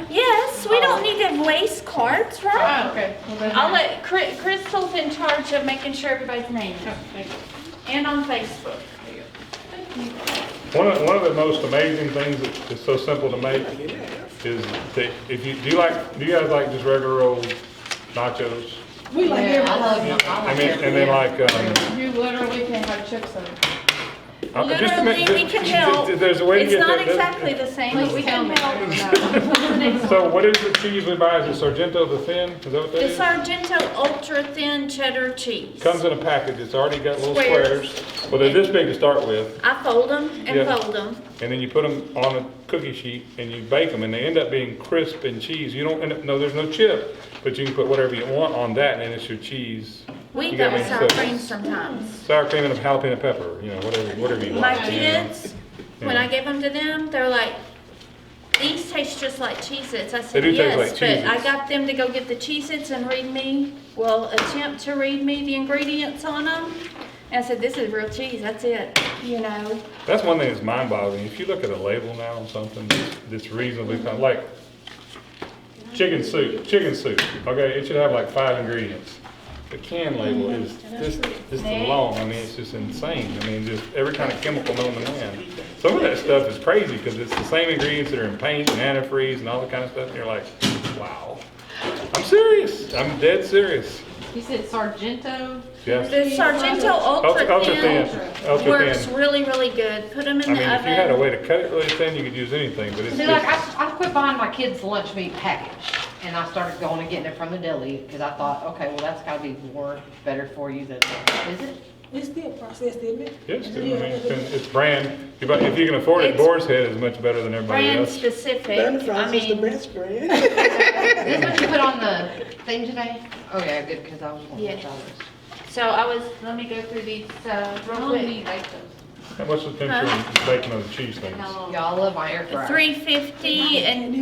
Yes, we don't need to waste cards, right? Oh, okay. Well, then- I'll let Crystal's in charge of making sure everybody's name Oh, thank you. and on Facebook. One of the most amazing things that is so simple to make is that if you, do you guys like just regular old nachos? We like Yeah, I everything. love you. I mean, and then like, You literally can have chips in it. just a Literally, minute, we can help. There's a way to It's get not that. exactly the same, but we can help. So what is the cheese we buy? Is it Sargento the thin? Is that what that The is? Sargento Ultra Thin Cheddar Cheese. Comes in a package. It's already got little Squares. squares. Well, they're this big to start with. I fold them and Yeah. fold them. And then you put them on a cookie sheet and you bake them and they end up being crisp and cheese. You don't end up, no, there's no chip, but you can put whatever you want on that and then it's your cheese. We eat You that got with me sour cooked. cream sometimes. Sour cream and a jalapeno pepper, you know, whatever you My like. you know. kids, when Yeah. I gave them to them, they're like, these taste just like Cheez-Its. I They said, do taste yes, like but Cheez-Its. I got them to go get the Cheez-Its and attempt to read me the ingredients on them. And I said, this is real cheese, that's it, you know. That's one thing that's mind boggling. If you look at a label now on something that's reasonably, like chicken soup, okay, it should have like 5 ingredients. The can label is this long. I mean, it's just insane. I mean, just every kind of chemical known to man. Some of that stuff is crazy because it's the same ingredients that are in paint and antifreeze and all that kind of stuff. And you're like, wow. I'm serious. I'm dead serious. You said Sargento? Yes. The Sargento Ultra Ultra Thin Ultra works thin. really, really good. Put them in I the mean, if you had a oven. way to cut it really thin, you could use anything, but it's See, like, just, I quit buying my kids' lunch meat package, and I started going and getting it from the deli, because I thought, okay, well, that's gotta be better for you than, is it? It's still processed, isn't it? yes, I mean, it's brand. If you can afford it, It's Boar's Head is much better than everybody Brand else. specific. Burger I fries is the mean, best brand. Is this what you put on the thing today? Oh, yeah, good, because I was going to Yeah. try this. so let me go through these real quick. And what's the temperature in baking those cheese things? Y'all love my air fryer. 350 and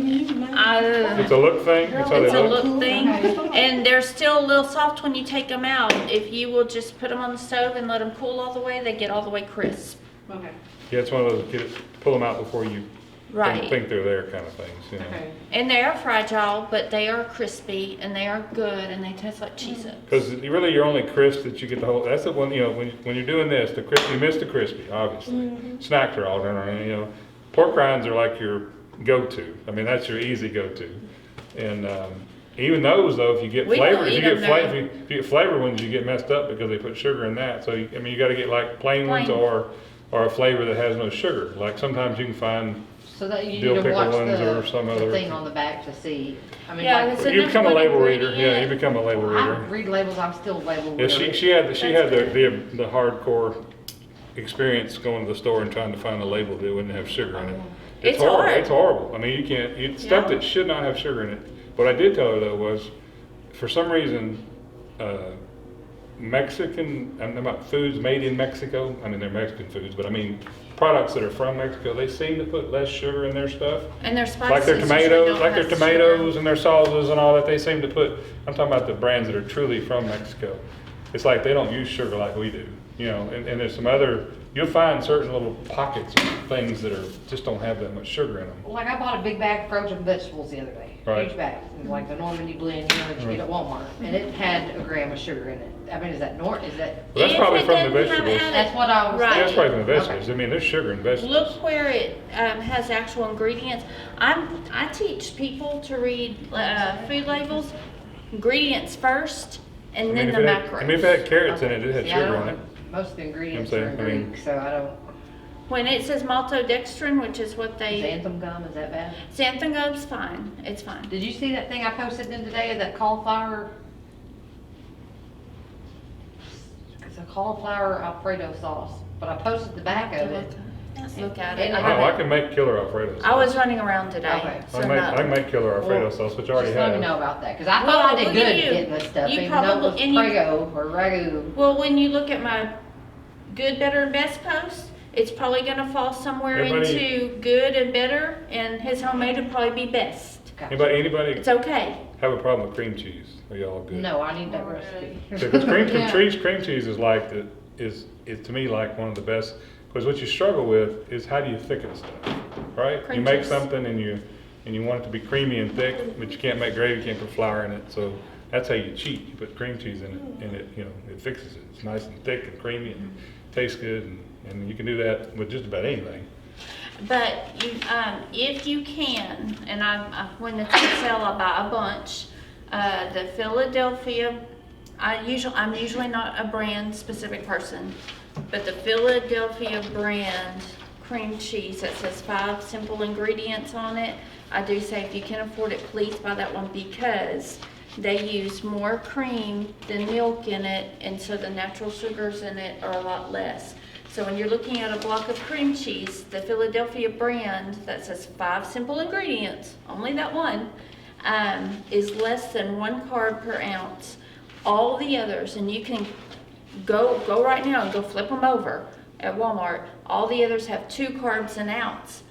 It's a look thing? That's how it's they a look? look thing, and they're still a little soft when you take them out. If you will just put them on the stove and let them cool all the way, they get all the way crisp. Okay. Yeah, it's one of those, pull them out before you Right. think they're there kind of things, you know? Okay. And they are fragile, but they are crispy and they are good and they taste like Cheez-Its. Because really, you're only crisp that you get the whole. That's the one, you know, when you're doing this, the crispy, you miss the crispy, obviously. Snacks are all done, you know. Pork rinds are like your go-to. I mean, that's your easy go-to. And even those, though, if you get We flavor, don't if you eat get them flavor, now. if you get flavor ones, you get messed up because they put sugar in that. So I mean, you got to get like plain ones Plain. or a flavor that has no sugar. Like sometimes you can find. So that you Dill need to pickle watch ones or some the other- thing on the back to see. I mean, Yeah, like, it's a You become a number one label reader. Yeah, you ingredient. become a label I reader. read labels, I'm still a label Yeah, reader. she had That's the hardcore experience going to the store and trying to find a label that wouldn't have sugar in it. It's horrible. hard. It's horrible. I mean, you can't. It's stuff Yeah. that should not have sugar in it. What I did tell her though was, for some reason, Mexican. I'm talking about foods made in Mexico. I mean, they're Mexican foods, but I mean products that are from Mexico. They seem to put less sugar in their stuff. And their spices Like their usually tomatoes, don't like their have tomatoes sugar. and their sauces and all that, they seem to put. I'm talking about the brands that are truly from Mexico. It's like they don't use sugar like we do, you know. And there's some other. You'll find certain little pockets of things that are just don't have that much sugar in them. Like I bought a big bag of frozen vegetables the other day, Right. huge bag, like the Normandy blend, you know, that you get at Walmart, and it had a gram of sugar in it. I mean, is that Well, that's If probably it from the doesn't have vegetables. added- That's what I was Right. Yeah, that's probably from the Okay. vegetables. I mean, there's sugar in vegetables. Look where it has actual ingredients. I teach people to read food labels, ingredients first, and then the macros. I mean, if it had carrots in it, it had See, I sugar don't- in it. Most of the ingredients You know are what in I'm saying? I mean- Greek, so I don't. When it says maltodextrin, which is what they, Xanthan gum, is that bad? xanthan gum's fine. It's fine. Did you see that thing I posted in today of that cauliflower? It's a cauliflower Alfredo sauce, but I posted the back of it. Look at it. And Oh, I can make killer Alfredo sauce. I was running around today, Okay. so I can no. make killer Alfredo Well, sauce, which I already Just let me have. know about that, because I Well, thought I did look at good you. getting this stuff, You even though it was probably- and you- Prego or Ragu. Well, when you look at my good, better, and best post, it's probably gonna fall somewhere Everybody- into good and better, and his homemade would probably be best. Anybody It's okay. have a problem with cream cheese? Are y'all good? No, I need that recipe. Because Yeah. cream cheese is like is to me like one of the best. Because what you struggle with is how do you thicken stuff, right? Cream you make cheese. something and you want it to be creamy and thick, but you can't make gravy, you can't put flour in it. So that's how you cheat. You put cream cheese in it, and it it fixes it. It's nice and thick and creamy and tastes good, and you can do that with just about anything. But you, if you can, and when it's on sale, I buy a bunch. The Philadelphia, I'm usually not a brand specific person, but the Philadelphia brand cream cheese that says 5 simple ingredients on it, I do say if you can afford it, please buy that one because they use more cream than milk in it, and so the natural sugars in it are a lot less. So when you're looking at a block of cream cheese, the Philadelphia brand that says 5 simple ingredients, only that one, is less than 1 carb per ounce. All the others, and you can go right now and go flip them over at Walmart. All the others have 2 carbs an ounce.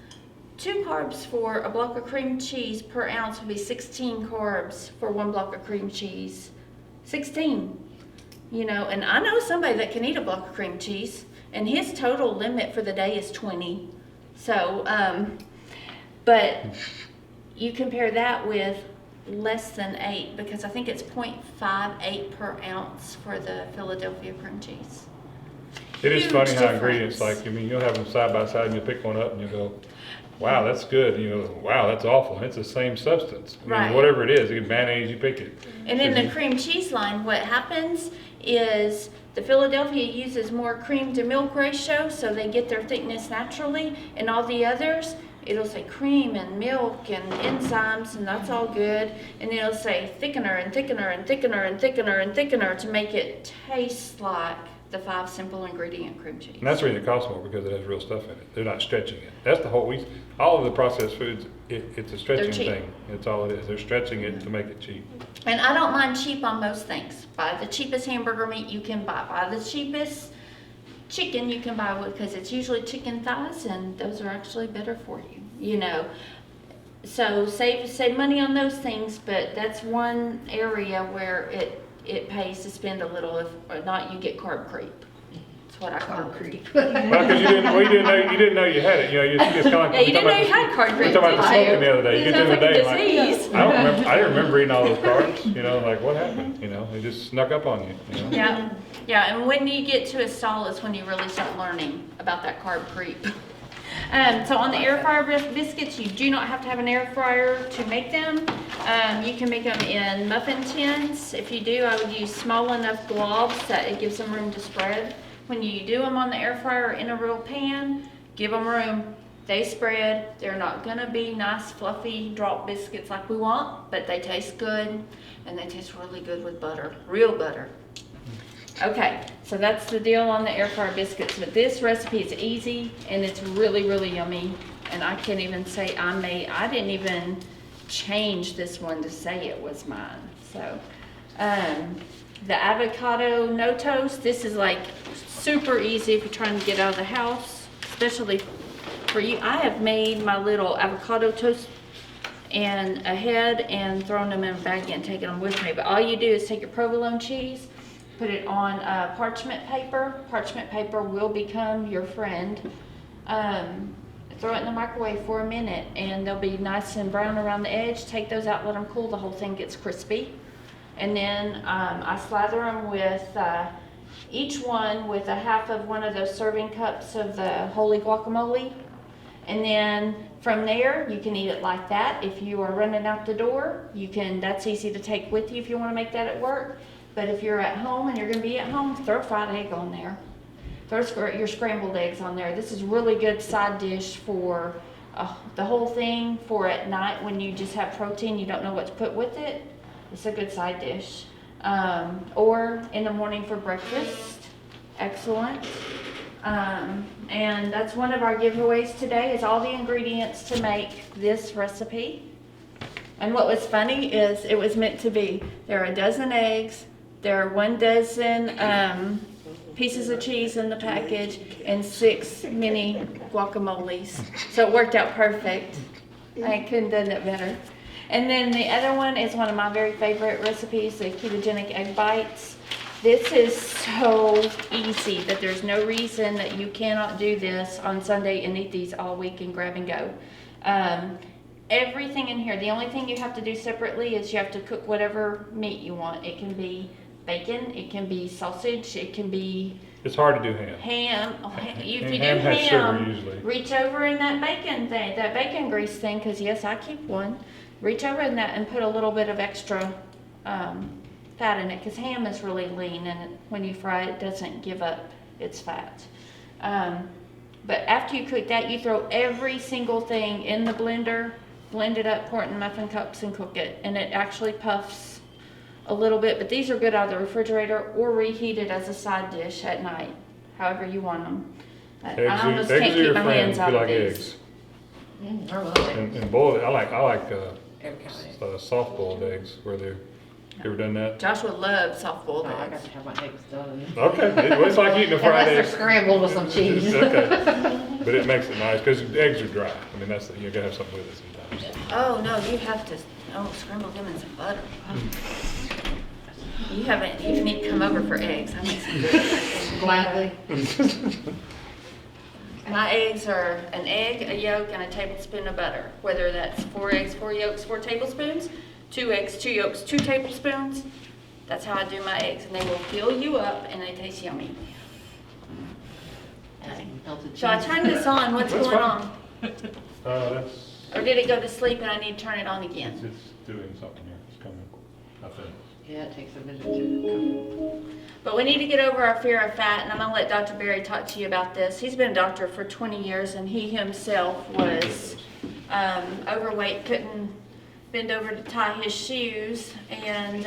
2 carbs for a block of cream cheese per ounce would be 16 carbs for 1 block of cream cheese. 16. And I know somebody that can eat a block of cream cheese, and his total limit for the day is 20. So, but you compare that with less than 8, because I think it's 0.58 per ounce for the Philadelphia cream cheese. It is Huge funny how difference. ingredients, like, you'll have them side by side and you pick one up and you go, wow, that's good. Wow, that's awful. And it's the same substance. Right. Whatever it is, you get mayonnaise, you pick it. And in the cream cheese line, what happens is the Philadelphia uses more cream to milk ratio, so they get their thickness naturally, and all the others, it'll say cream and milk and enzymes, and that's all good. And then it'll say thickener and thickener and thickener and thickener and thickener to make it taste like the 5 simple ingredient cream cheese. And that's the reason it costs more, because it has real stuff in it. They're not stretching it. That's the whole, all of the processed foods, it's a stretching cheap. thing. That's all it is. They're stretching it to make it cheap. And I don't mind cheap on most things. Buy the cheapest hamburger meat you can buy. Buy the cheapest chicken you can buy because it's usually chicken thighs, and those are actually better for you, you know. So save money on those things, but that's one area where it pays to spend a little. If or not, you get carb creep. That's what I call creep. Well, because you didn't know you had it. You know, it's kind of like Yeah, you didn't know you had carb creep. we talked about the did you? smoking the other day. You It get through the sounds day like a disease. I didn't remember eating all those carbs. You know, like what happened? You know, it just snuck up on you. You know? Yeah, and when you get to a stall is when you really start learning about that carb creep. So on the air fryer biscuits, you do not have to have an air fryer to make them. You can make them in muffin tins. If you do, I would use small enough globs that it gives them room to spread. When you do them on the air fryer in a real pan, give them room. They spread. They're not gonna be nice, fluffy drop biscuits like we want, but they taste good, and they taste really good with butter, real butter. Okay, so that's the deal on the air fryer biscuits, but this recipe is easy and it's really, really yummy. And I can't even say I didn't even change this one to say it was mine. So, the avocado no toast, this is like super easy if you're trying to get out of the house, especially for you. I have made my little avocado toast and ahead and thrown them in a bag and taken them with me. But all you do is take your provolone cheese, put it on parchment paper. Parchment paper will become your friend. Throw it in the microwave for a minute and they'll be nice and brown around the edge. Take those out, let them cool, the whole thing gets crispy. And then I slather them with, each one with a half of one of those serving cups of the holy guacamole. And then from there, you can eat it like that. If you are running out the door, that's easy to take with you if you want to make that at work. But if you're at home and you're going to be at home, throw a fried egg on there. Throw your scrambled eggs on there. This is really good side dish for the whole thing for at night when you just have protein, you don't know what to put with it. It's a good side dish. Or in the morning for breakfast. Excellent. And that's one of our giveaways today is all the ingredients to make this recipe. And what was funny is it was meant to be, there are a dozen eggs, there are 1 dozen pieces of cheese in the package, and 6 mini guacamoles. So it worked out perfect. I couldn't have done it better. And then the other one is one of my very favorite recipes, the ketogenic egg bites. This is so easy that there's no reason that you cannot do this on Sunday and eat these all week and grab and go. Everything in here, the only thing you have to do separately is you have to cook whatever meat you want. It can be bacon, it can be sausage, it can be It's hard to do ham. ham. If you do Ham has sugar ham, usually. reach over in that bacon thing, that bacon grease thing, because yes, I keep one. Reach over in that and put a little bit of extra fat in it, because ham is really lean, and when you fry it, it doesn't give up its fat. But after you cook that, you throw every single thing in the blender, blend it up, pour it in muffin cups, and cook it. And it actually puffs a little bit, but these are good out of the refrigerator or reheated as a side dish at night, however you want them. I almost can't keep my hands out of these. I love it. And boiled, I like Every kind of egg. soft boiled eggs where they're, you ever done that? Joshua loves soft-boiled No, I got eggs. to have my eggs done. Okay, it's like eating a fried Unless they're egg. scrambled with some cheese. Okay, but it makes it nice because eggs are dry. I mean, you gotta have something with it sometimes. Oh, no, you have to, scramble them in some butter. You need to come over for eggs. I make some good eggs. Gladly. My eggs are an egg, a yolk, and a tablespoon of butter. Whether that's 4 eggs, 4 yolks, 4 tablespoons, 2 eggs, 2 yolks, 2 tablespoons. That's how I do my eggs, and they will fill you up, and they taste yummy. Melted Shall I cheese. turn this on? What's That's going fine. on? That's, Or did it go to sleep and I need to turn it on again? it's doing something here. It's coming, I think. Yeah, it takes a minute to But we need to get over our fear of fat, and I'm going to let Dr. Berry talk to you about this. He's been a doctor for 20 years, and he himself was overweight, couldn't bend over to tie his shoes, and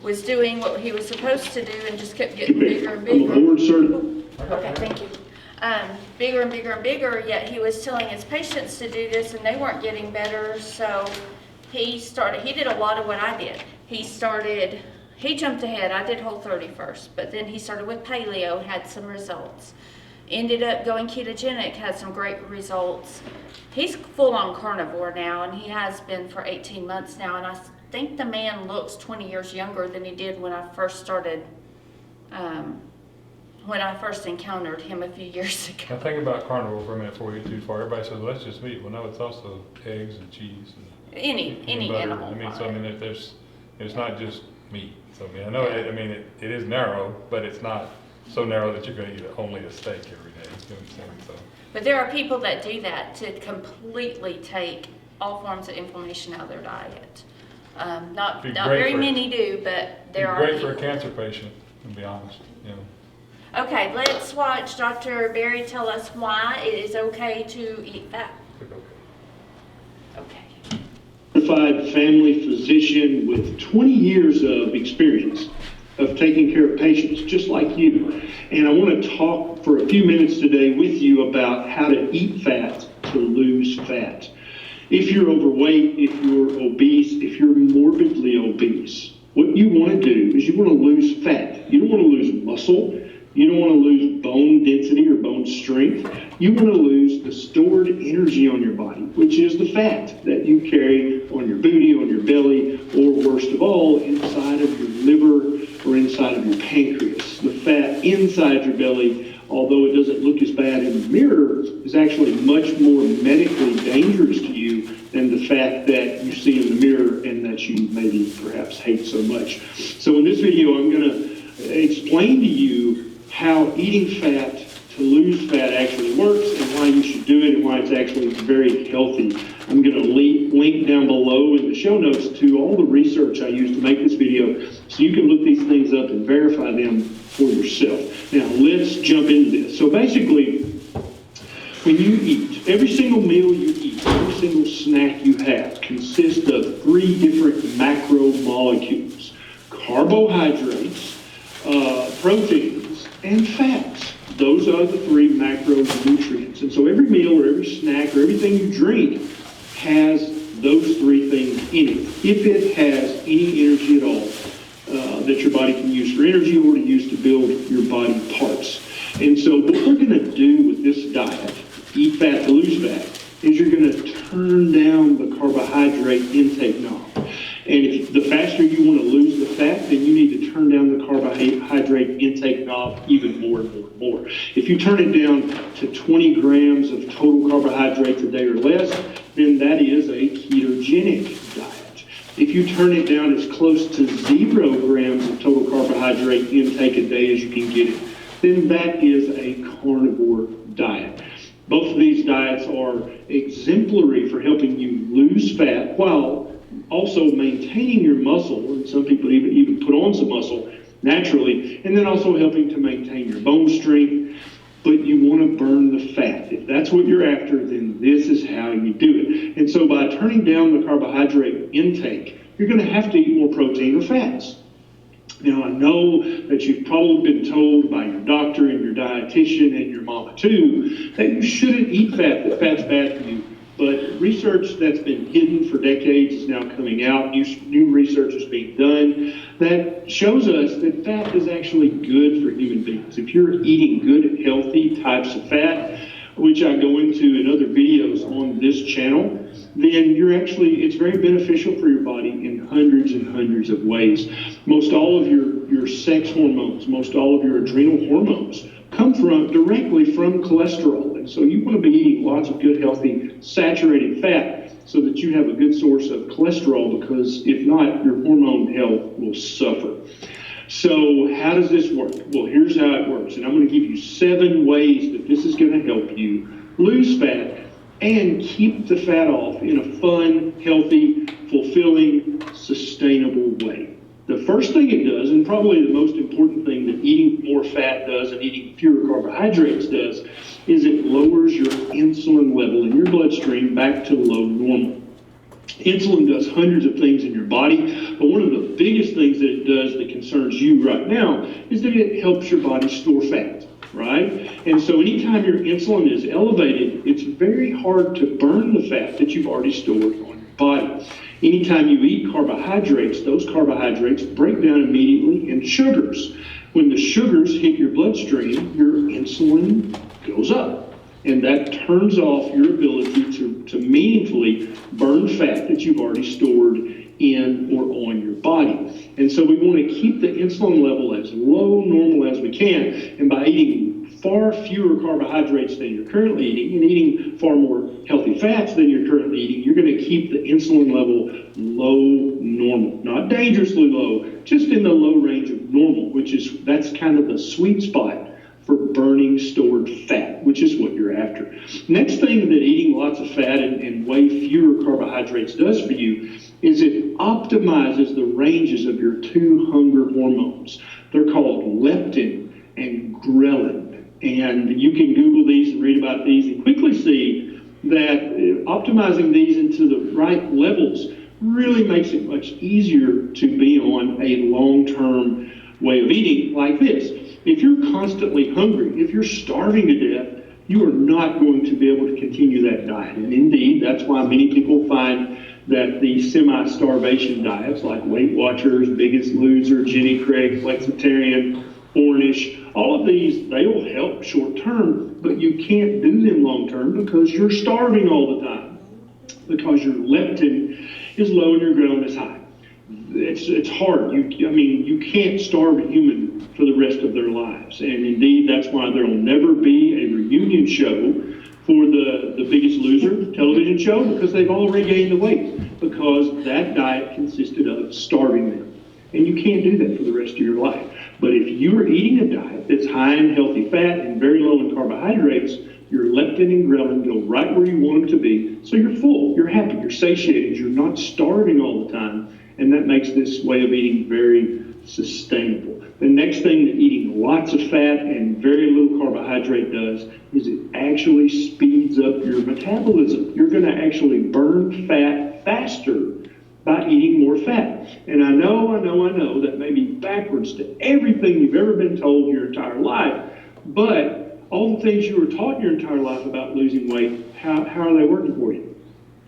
was doing what he was supposed to do and just kept getting bigger and bigger. Okay, thank you. Bigger and bigger and bigger, yet he was telling his patients to do this, and they weren't getting better, so he did a lot of what I did. He started he jumped ahead. I did Whole30 first, but then he started with paleo, had some results. Ended up going ketogenic, had some great results. He's full on carnivore now, and he has been for 18 months now, and I think the man looks 20 years younger than he did when I first started, when I first encountered him a few years ago. Now think about carnivore for a minute before we get too far. Everybody says, well, that's just meat. Well, no, it's also eggs and cheese and Any butter. animal. I mean, so I mean, it's not just meat. So I mean, I know it is narrow, but it's not so narrow that you're going to eat only a steak every day. You know what I'm saying? So. But there are people that do that to completely take all forms of inflammation out of their diet. Not very many do, but there are. Great for a cancer patient, to be honest. You know. Okay, let's watch Dr. Berry tell us why it is okay to eat fat. Okay. Certified family physician with 20 years of experience of taking care of patients just like you. And I want to talk for a few minutes today with you about how to eat fat to lose fat. If you're overweight, if you're obese, if you're morbidly obese, what you want to do is you want to lose fat. You don't want to lose muscle. You don't want to lose bone density or bone strength. You want to lose the stored energy on your body, which is the fat that you carry on your booty, on your belly, or worst of all, inside of your liver or inside of your pancreas. The fat inside your belly, although it doesn't look as bad in the mirror, is actually much more medically dangerous to you than the fat that you see in the mirror and that you maybe perhaps hate so much. So in this video, I'm going to explain to you how eating fat to lose fat actually works and why you should do it and why it's actually very healthy. I'm going to link down below in the show notes to all the research I used to make this video so you can look these things up and verify them for yourself. Now let's jump into this. So basically, when you eat, every single meal you eat, every single snack you have consists of 3 different macromolecules: carbohydrates, proteins, and fats. Those are the 3 macronutrients. And so every meal or every snack or everything you drink has those 3 things in it, if it has any energy at all that your body can use for energy or to use to build your body parts. And so what we're going to do with this diet, eat fat to lose fat, is you're going to turn down the carbohydrate intake knob. And if the faster you want to lose the fat, then you need to turn down the carbohydrate intake knob even more and more and more. If you turn it down to 20 grams of total carbohydrates a day or less, then that is a ketogenic diet. If you turn it down as close to 0 grams of total carbohydrate intake a day as you can get it, then that is a carnivore diet. Both of these diets are exemplary for helping you lose fat while also maintaining your muscle, and some people even put on some muscle naturally, and then also helping to maintain your bone strength. But you want to burn the fat. If that's what you're after, then this is how you do it. And so by turning down the carbohydrate intake, you're going to have to eat more protein or fats. Now, I know that you've probably been told by your doctor and your dietitian and your mama too that you shouldn't eat fat, that fat's bad for you. But research that's been hidden for decades is now coming out. New research is being done that shows us that fat is actually good for human beings. If you're eating good, healthy types of fat, which I go into in other videos on this channel, then it's very beneficial for your body in hundreds and hundreds of ways. Most all of your sex hormones, most all of your adrenal hormones come directly from cholesterol. And so you want to be eating lots of good, healthy, saturated fat so that you have a good source of cholesterol, because if not, your hormone health will suffer. So how does this work? Well, here's how it works. And I'm going to give you 7 ways that this is going to help you lose fat and keep the fat off in a fun, healthy, fulfilling, sustainable way. The first thing it does, and probably the most important thing that eating more fat does and eating fewer carbohydrates does, is it lowers your insulin level in your bloodstream back to low normal. Insulin does hundreds of things in your body, but one of the biggest things that it does that concerns you right now is that it helps your body store fat, right? And so anytime your insulin is elevated, it's very hard to burn the fat that you've already stored on your body. Anytime you eat carbohydrates, those carbohydrates break down immediately into sugars. When the sugars hit your bloodstream, your insulin goes up. And that turns off your ability to meaningfully burn fat that you've already stored in or on your body. And so we want to keep the insulin level as low normal as we can. And by eating far fewer carbohydrates than you're currently eating and eating far more healthy fats than you're currently eating, you're going to keep the insulin level low normal. Not dangerously low, just in the low range of normal, that's kind of the sweet spot for burning stored fat, which is what you're after. Next thing that eating lots of fat and way fewer carbohydrates does for you is it optimizes the ranges of your two hunger hormones. They're called leptin and ghrelin. And you can Google these and read about these and quickly see that optimizing these into the right levels really makes it much easier to be on a long-term way of eating like this. If you're constantly hungry, if you're starving to death, you are not going to be able to continue that diet. And indeed, that's why many people find that the semi-starvation diets like Weight Watchers, Biggest Loser, Jenny Craig, Flexitarian, Ornish, all of these, they will help short term, but you can't do them long term because you're starving all the time, because your leptin is low and your ghrelin is high. It's hard. You can't starve a human for the rest of their lives. And indeed, that's why there will never be a reunion show for the Biggest Loser television show, because they've all regained the weight, because that diet consisted of starving them. And you can't do that for the rest of your life. But if you're eating a diet that's high in healthy fat and very low in carbohydrates, your leptin and ghrelin go right where you want them to be. So you're full, you're happy, you're satiated, you're not starving all the time. And that makes this way of eating very sustainable. The next thing that eating lots of fat and very little carbohydrate does is it actually speeds up your metabolism. You're going to actually burn fat faster by eating more fat. And I know that may be backwards to everything you've ever been told your entire life, but all the things you were taught your entire life about losing weight, how are they working for you,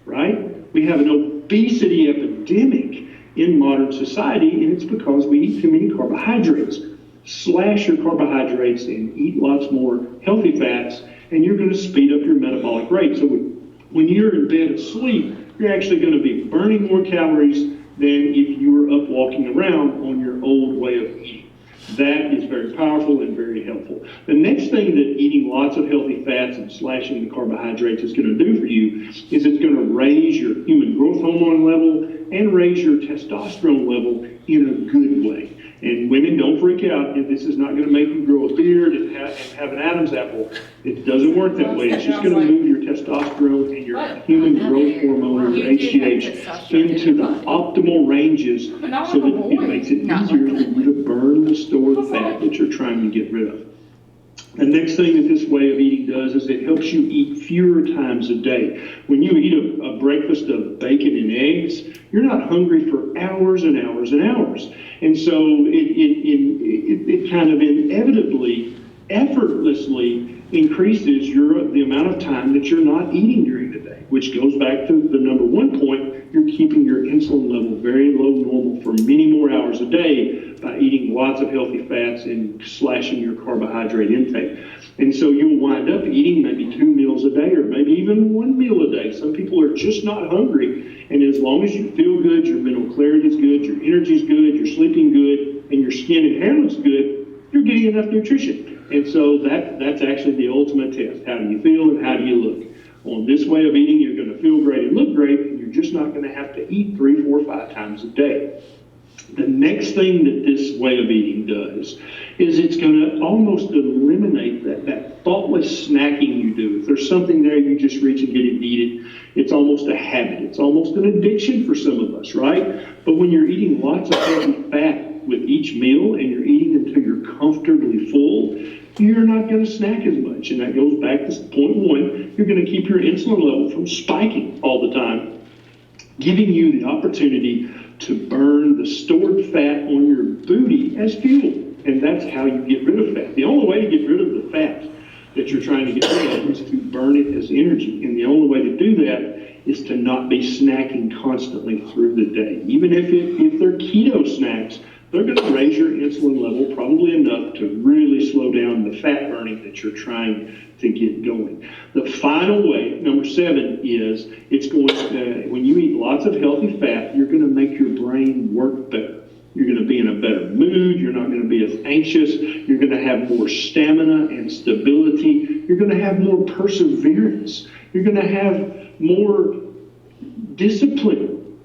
right? We have an obesity epidemic in modern society, and it's because we eat too many carbohydrates. Slash your carbohydrates and eat lots more healthy fats, and you're going to speed up your metabolic rate. So when you're in bed asleep, you're actually going to be burning more calories than if you were up walking around on your old way of eating. That is very powerful and very helpful. The next thing that eating lots of healthy fats and slashing the carbohydrates is going to do for you is it's going to raise your human growth hormone level and raise your testosterone level in a good way. And women, don't freak out. This is not going to make you grow a beard and have an Adam's apple. It doesn't work that way. It's just going to move your testosterone and your human growth hormone, or your HGH, into the optimal ranges so that it makes it easier for you to burn the stored fat that you're trying to get rid of. The next thing that this way of eating does is it helps you eat fewer times a day. When you eat a breakfast of bacon and eggs, you're not hungry for hours and hours and hours. And so it kind of inevitably, effortlessly increases the amount of time that you're not eating during the day, which goes back to the number one point. You're keeping your insulin level very low normal for many more hours a day by eating lots of healthy fats and slashing your carbohydrate intake. And so you'll wind up eating maybe 2 meals a day or maybe even 1 meal a day. Some people are just not hungry. And as long as you feel good, your mental clarity is good, your energy is good, you're sleeping good, and your skin and hair looks good, you're getting enough nutrition. And so that's actually the ultimate test. How do you feel and how do you look? On this way of eating, you're going to feel great and look great, and you're just not going to have to eat 3, 4, 5 times a day. The next thing that this way of eating does is it's going to almost eliminate that thoughtless snacking you do. If there's something there, you just reach and get it and eat it. It's almost a habit. It's almost an addiction for some of us, right? But when you're eating lots of healthy fat with each meal and you're eating until you're comfortably full, you're not going to snack as much. And that goes back to point one. You're going to keep your insulin level from spiking all the time, giving you the opportunity to burn the stored fat on your booty as fuel. And that's how you get rid of fat. The only way to get rid of the fat that you're trying to get rid of is to burn it as energy. And the only way to do that is to not be snacking constantly through the day. Even if they're keto snacks, they're going to raise your insulin level probably enough to really slow down the fat burning that you're trying to get going. The final way, number 7, is when you eat lots of healthy fat, you're going to make your brain work better. You're going to be in a better mood. You're not going to be as anxious. You're going to have more stamina and stability. You're going to have more perseverance. You're going to have more discipline.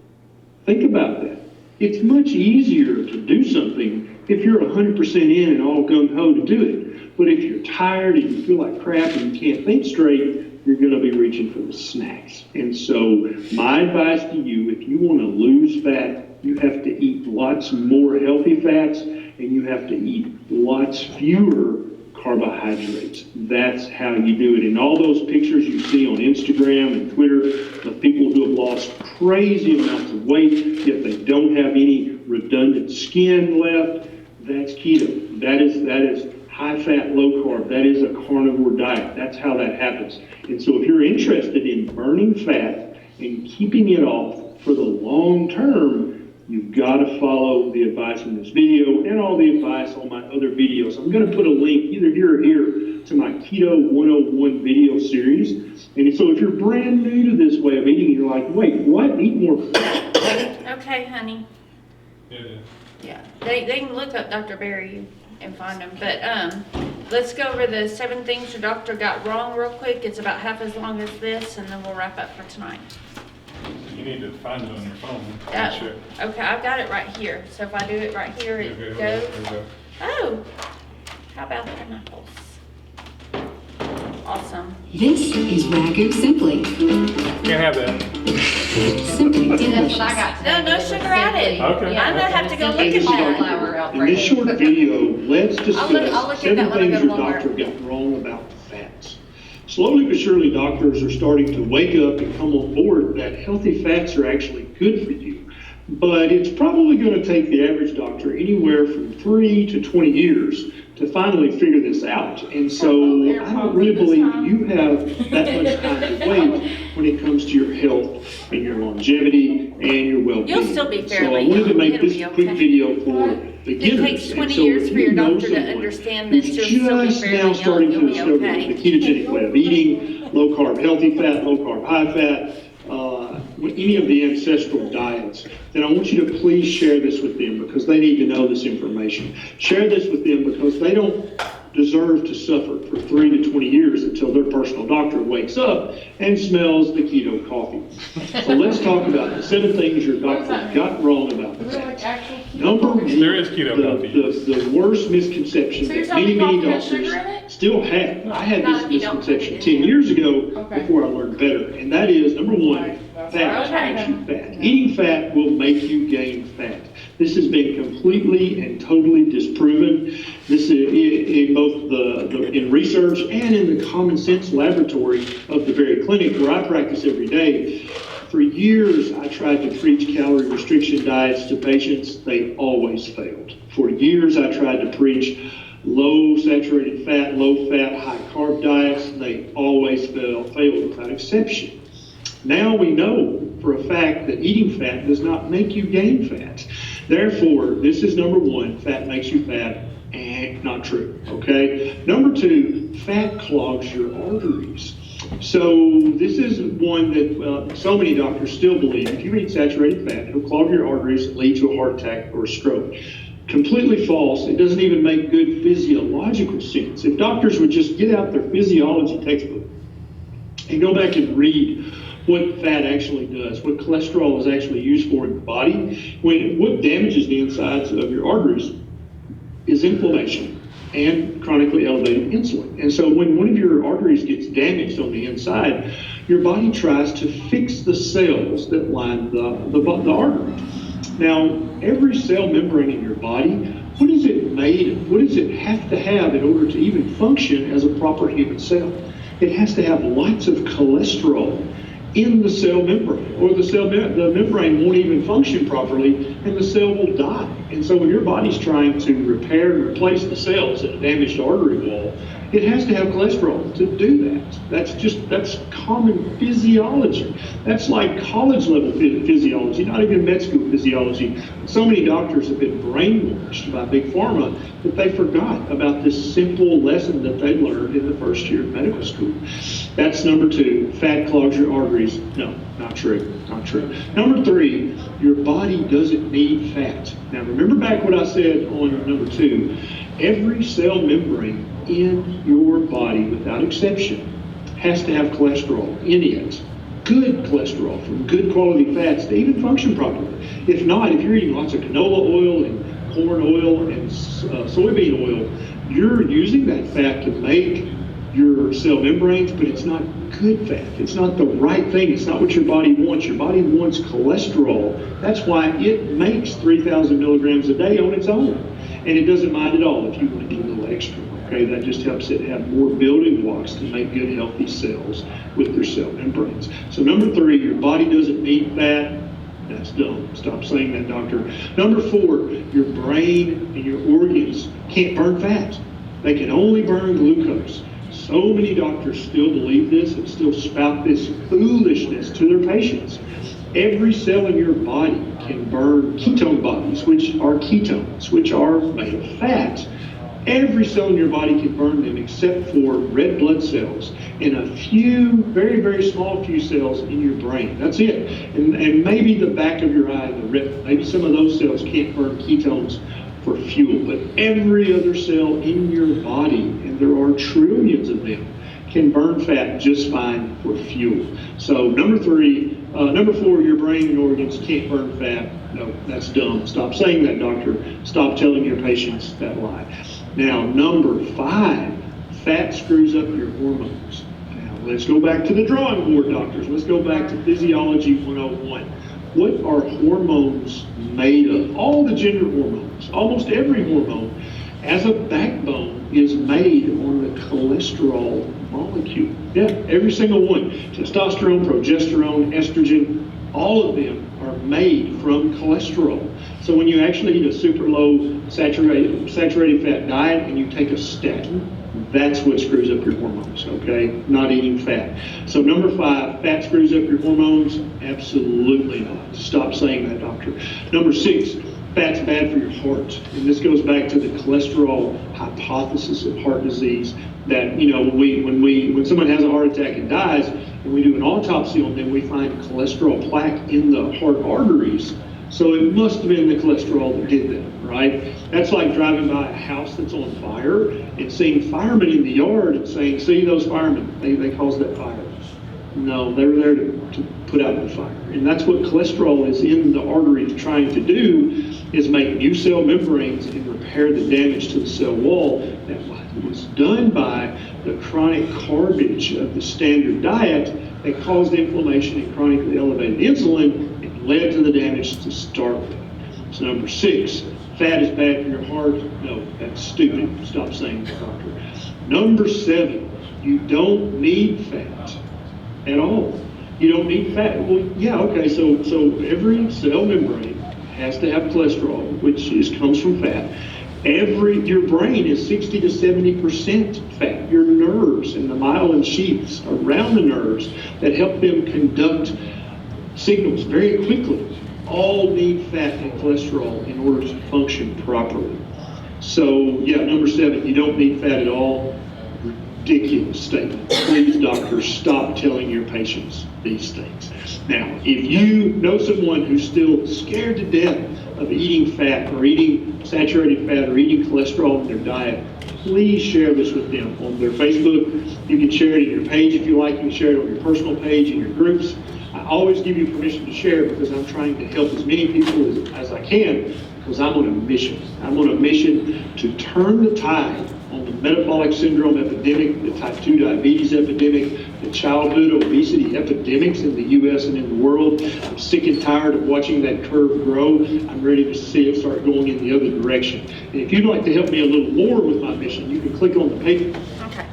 Think about that. It's much easier to do something if you're 100% in and all gung-ho to do it. But if you're tired and you feel like crap and you can't think straight, you're going to be reaching for the snacks. And so my advice to you, if you want to lose fat, you have to eat lots more healthy fats and you have to eat lots fewer carbohydrates. That's how you do it. And all those pictures you see on Instagram and Twitter of people who have lost crazy amounts of weight, yet they don't have any redundant skin left, that's keto. That is high fat, low carb. That is a carnivore diet. That's how that happens. And so if you're interested in burning fat and keeping it off for the long term, you've got to follow the advice in this video and all the advice on my other videos. I'm going to put a link either here or here to my Keto 101 video series. And so if you're brand new to this way of eating, you're like, wait, what? Eat more fat. Okay, honey. Yeah, they can look up Dr. Berry and find them. But let's go over the 7 things your doctor got wrong real quick. It's about half as long as this, and then we'll wrap up for tonight. You need to find it on your phone. Oh, Sure. okay, I've got it right here. So if I do it right here, it Okay, goes. there we go. Oh, how about pineapples? Awesome. This is Ragu Simply. Can't have that. Simply That's delicious. what I got today. No sugar added. Okay. I'm gonna have to go look Hey, at this is that. Dr. In this short video, let's I'll look at discuss that 7 when I things go to your Walmart. doctor got wrong about fats. Slowly but surely, doctors are starting to wake up and come on board that healthy fats are actually good for you. But it's probably going to take the average doctor anywhere from 3 to 20 years to finally figure this out. And so I don't really believe you have that much time to wait when it comes to your health and your longevity and your well-being. You'll still be So I fairly wanted to young. make It'll this be quick okay. video for It beginners. takes And 20 so years if for your you know doctor to someone understand who's this. You'll still be just fairly now young. starting You'll to be discover okay. the ketogenic way of eating, low carb, healthy fat, low carb, high fat, any of the ancestral diets, then I want you to please share this with them because they need to know this information. Share this with them because they don't deserve to suffer for 3 to 20 years until their personal doctor wakes up and smells the keto coffee. So let's talk about the 7 things your What does doctor that got wrong about Is it like fats. actual keto? Number one, There is keto coffee. the worst misconception So you're that telling many me coffee has doctors sugar in it? still have. I had Not this if you don't put it misconception in 10 years ago Okay. before I learned better. And that is, number 1, Right. That's fat right. makes you fat. Eating fat will make you gain fat. This has been completely and totally disproven. This is in both in research and in the common sense laboratory of the very clinic where I practice every day. For years, I tried to preach calorie restriction diets to patients. They always failed. For years, I tried to preach low saturated fat, low fat, high carb diets. They always failed without exception. Now we know for a fact that eating fat does not make you gain fat. Therefore, this is number 1, fat makes you fat. Not true, okay? Number 2, fat clogs your arteries. So this is one that so many doctors still believe. If you eat saturated fat, it'll clog your arteries and lead to a heart attack or a stroke. Completely false. It doesn't even make good physiological sense. If doctors would just get out their physiology textbook and go back and read what fat actually does, what cholesterol is actually used for in the body, what damages the insides of your arteries is inflammation and chronically elevated insulin. And so when one of your arteries gets damaged on the inside, your body tries to fix the cells that line the artery. Now, every cell membrane in your body, what is it made of? What does it have to have in order to even function as a proper human cell? It has to have lots of cholesterol in the cell membrane, or the membrane won't even function properly and the cell will die. And so when your body's trying to repair and replace the cells in a damaged artery wall, it has to have cholesterol to do that. That's common physiology. That's like college level physiology, not even med school physiology. So many doctors have been brainwashed by Big Pharma that they forgot about this simple lesson that they learned in the first year of medical school. That's number 2. Fat clogs your arteries. No, not true. Not true. Number 3, your body doesn't need fat. Now remember back what I said on number 2. Every cell membrane in your body, without exception, has to have cholesterol in it. Good cholesterol from good quality fats to even function properly. If not, if you're eating lots of canola oil and corn oil and soybean oil, you're using that fat to make your cell membranes, but it's not good fat. It's not the right thing. It's not what your body wants. Your body wants cholesterol. That's why it makes 3,000 milligrams a day on its own. And it doesn't mind at all if you want to do a little extra. Okay, that just helps it have more building blocks to make good, healthy cells with their cell membranes. So number 3, your body doesn't need fat. That's dumb. Stop saying that, doctor. Number 4, your brain and your organs can't burn fat. They can only burn glucose. So many doctors still believe this and still spout this foolishness to their patients. Every cell in your body can burn ketone bodies, which are ketones, which are made of fat. Every cell in your body can burn them except for red blood cells and a few, very, very small few cells in your brain. That's it. And maybe the back of your eye, the retina, maybe some of those cells can't burn ketones for fuel, but every other cell in your body, and there are trillions of them, can burn fat just fine for fuel. So number 4, your brain and organs can't burn fat. No, that's dumb. Stop saying that, doctor. Stop telling your patients that lie. Now, number 5, fat screws up your hormones. Now, let's go back to the drawing board, doctors. Let's go back to Physiology 101. What are hormones made of? All the gender hormones, almost every hormone, as a backbone, is made on the cholesterol molecule. Yeah, every single one. Testosterone, progesterone, estrogen, all of them are made from cholesterol. So when you actually eat a super low saturated fat diet and you take a statin, that's what screws up your hormones, okay? Not eating fat. So number 5, fat screws up your hormones? Absolutely not. Stop saying that, doctor. Number 6, fat's bad for your heart. And this goes back to the cholesterol hypothesis of heart disease that, you know, when someone has a heart attack and dies, and we do an autopsy on them, we find cholesterol plaque in the heart arteries. So it must have been the cholesterol that did that, right? That's like driving by a house that's on fire and seeing firemen in the yard and saying, see those firemen, they caused that fire. No, they were there to put out the fire. And that's what cholesterol is in the arteries trying to do, is make new cell membranes and repair the damage to the cell wall that was done by the chronic garbage of the standard diet that caused inflammation and chronically elevated insulin and led to the damage to start with. So number 6, fat is bad for your heart. No, that's stupid. Stop saying that, doctor. Number 7, you don't need fat at all. You don't need fat. Well, yeah, okay, so every cell membrane has to have cholesterol, which comes from fat. Your brain is 60 to 70% fat. Your nerves and the myelin sheaths around the nerves that help them conduct signals very quickly all need fat and cholesterol in order to function properly. So, yeah, number 7, you don't need fat at all. Ridiculous statement. Please, doctors, stop telling your patients these things. Now, if you know someone who's still scared to death of eating fat or eating saturated fat or eating cholesterol in their diet, please share this with them on their Facebook. You can share it in your page if you like. You can share it on your personal page, in your groups. I always give you permission to share because I'm trying to help as many people as I can, because I'm on a mission. I'm on a mission to turn the tide on the metabolic syndrome epidemic, the type 2 diabetes epidemic, the childhood obesity epidemics in the U.S. and in the world. I'm sick and tired of watching that curve grow. I'm ready to see it start going in the other direction. And if you'd like to help me a little more with my mission, you can click on the paper. Okay.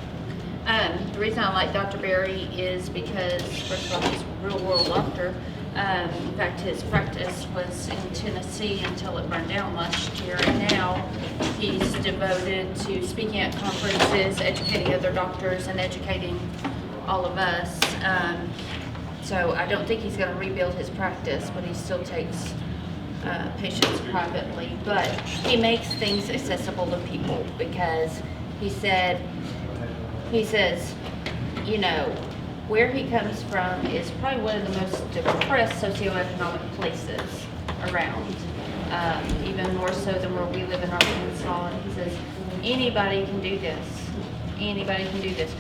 The reason I like Dr. Berry is because, first of all, he's a real world doctor, In fact, his practice was in Tennessee until it burned down last year, and now he's devoted to speaking at conferences, educating other doctors, and educating all of us. So I don't think he's going to rebuild his practice, but he still takes patients privately. But he makes things accessible to people because he says, you know, where he comes from is probably one of the most depressed socioeconomic places around, even more so than where we live in Arkansas. And he says, anybody can do this. Anybody can do this.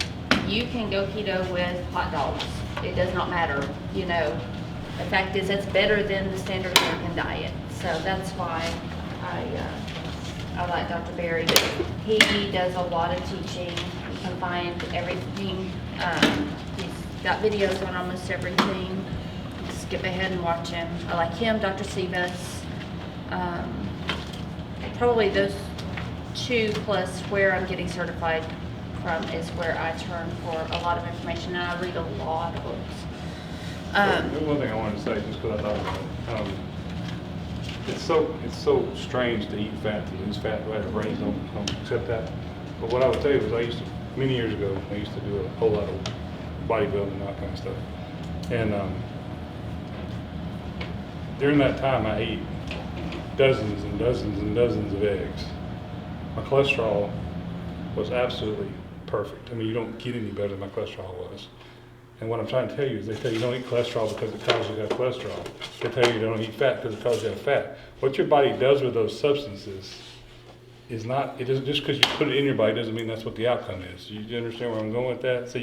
You can go keto with hot dogs. It does not matter, you know. The fact is, that's better than the standard American diet. So that's why I like Dr. Berry. He does a lot of teaching. You can find everything. He's got videos on almost everything. Skip ahead and watch him. I like him, Dr. Sivas. Probably those two plus where I'm getting certified from is where I turn for a lot of information, and I read a lot of books. One thing I wanted to say, just because I thought about it, it's so strange to eat fat, to lose fat. Right? Our brains don't accept that. But what I would tell you was, many years ago, I used to do a whole lot of bodybuilding and that kind of stuff. And during that time, I ate dozens and dozens and dozens of eggs. My cholesterol was absolutely perfect. I mean, you don't get any better than my cholesterol was. And what I'm trying to tell you is they tell you don't eat cholesterol because it causes you to have cholesterol. They tell you don't eat fat because it causes you to have fat. What your body does with those substances is not, it isn't just because you put it in your body doesn't mean that's what the outcome is. You understand where I'm going with that? So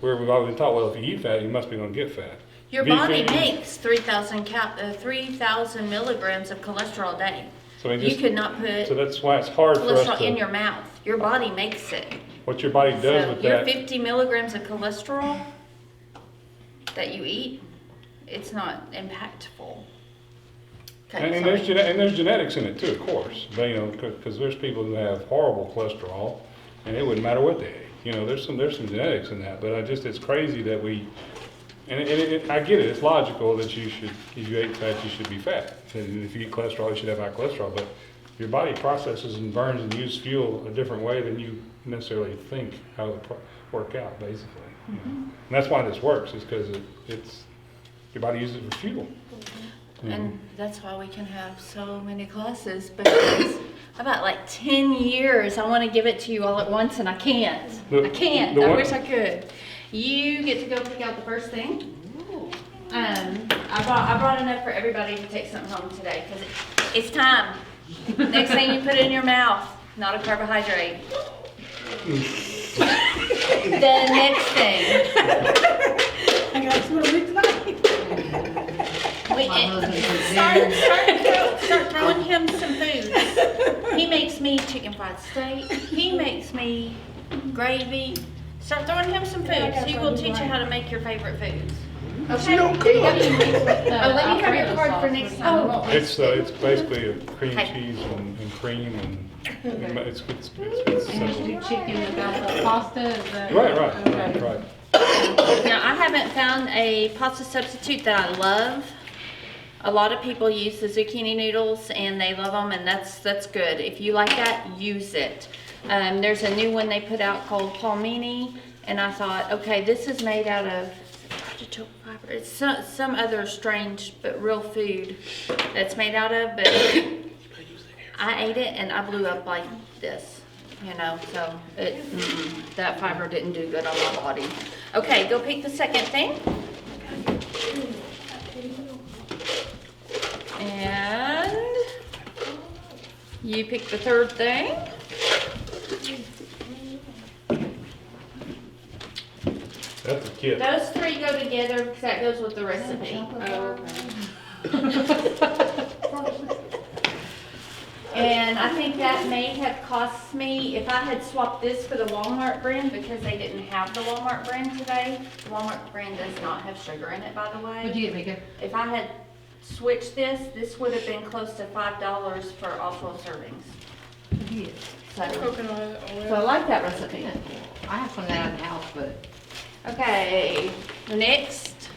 where we've always been taught, well, if you eat fat, you must be going to get fat. Your body makes 3,000 milligrams of cholesterol a day. So you could not put so that's why it's hard for us cholesterol to, in your mouth. Your body makes it. what your body does So with your that. 50 milligrams of cholesterol that you eat, it's not impactful. Okay, And there's genetics in it too, of course. But, you know, because there's people who have horrible cholesterol, and it wouldn't matter what they ate. You know, there's some genetics in that. But it's crazy that we, I get it. It's logical that if you ate fat, you should be fat. And if you eat cholesterol, you should have high cholesterol. But your body processes and burns and uses fuel a different way than you necessarily think how it would work out, basically. Mm-hmm. And that's why this works, is because it's your body uses it for fuel. And that's why we can have so many classes, because about like 10 years, I want to give it to you all at once, and I can't. I wish I could. You get to go pick out the first thing. I brought enough for everybody to take something home today, because it's time. Next thing you put in your mouth, not a carbohydrate. The next thing. I got some to read tonight. Start throwing him some foods. He makes me chicken fried steak. He makes me gravy. Start throwing him some foods. He will teach you how to make your favorite foods. Okay. You don't cook. Let me have your card for next time. It's basically a cream cheese and cream and it's And simple. you do chicken without the pasta? Is that- Right. Now, I haven't found a pasta substitute that I love. A lot of people use the zucchini noodles and they love them, and that's good. If you like that, use it. There's a new one they put out called palmini, and I thought, okay, this is made out of artichoke fiber. It's some other strange but real food that's made out of, but I ate it and I blew up like this, you know, so that fiber didn't do good on my body. Okay, go pick the second thing. And you pick the third thing. That's a kid. Those three go together because that goes with the recipe. And I think that may have cost me, if I had swapped this for the Walmart brand, because they didn't have the Walmart brand today. The Walmart brand does not have sugar in it, by the way. What'd you get, Mika? If I had switched this would have been close to $5 for all 12 servings. What'd you get? Coconut So I oil. like that recipe. I have some of that in the house, but Okay, next.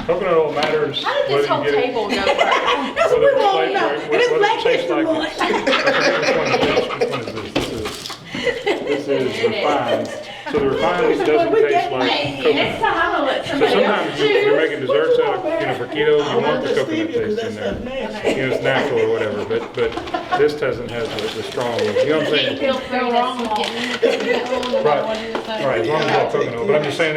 Coconut oil matters. How did whether this you whole get it- table go first? That's what whether we it's want to know. flavored, And it's whether Black it tastes History like Month. This is refined. So the refined doesn't We taste get like Next coconut. time I'll let So somebody else sometimes you're making desserts out of, for keto, you want the coconut taste in there. It's natural or whatever, but this doesn't have the strong, you know what I'm saying? Feel free Go to wrong with swap. getting in the coconut oil, Right. what it is. All right, as long as it's all coconut, but I'm just saying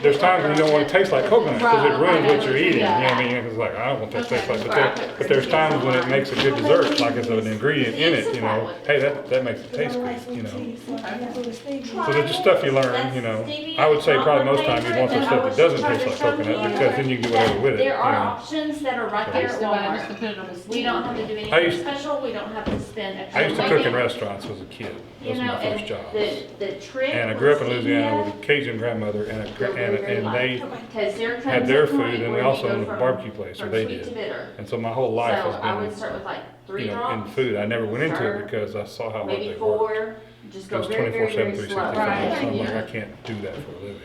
there's times when you don't want to taste like coconut because it ruins what you're eating. You know what I mean? It's like, I don't want that to taste like, but there's times when it makes a good dessert, like it's an ingredient in it, you know. Hey, that makes it taste good, you know. So there's just stuff you learn, you know. I would say probably most times you'd want the stuff that doesn't taste like coconut because then you can do whatever with it, you There are know. options that are right there at So I just to Walmart. put it on the We don't have to do I anything used- special, we don't have to spend I extra used to cook in money. restaurants as a kid. That You was know, my first and job. the trick. And I grew up in was Louisiana with a Cajun grandmother and they Because there comes had their a point food and we where also you go owned a from- barbecue place, or from they sweet did. to bitter. And so my whole life So has I would been, start with like three you know, in drops, food. I never went into stir, it because I saw how hard maybe they worked. 4, just It go was very, very, 24/7, very slow. 365. So I'm Right. like, I can't do that for a living.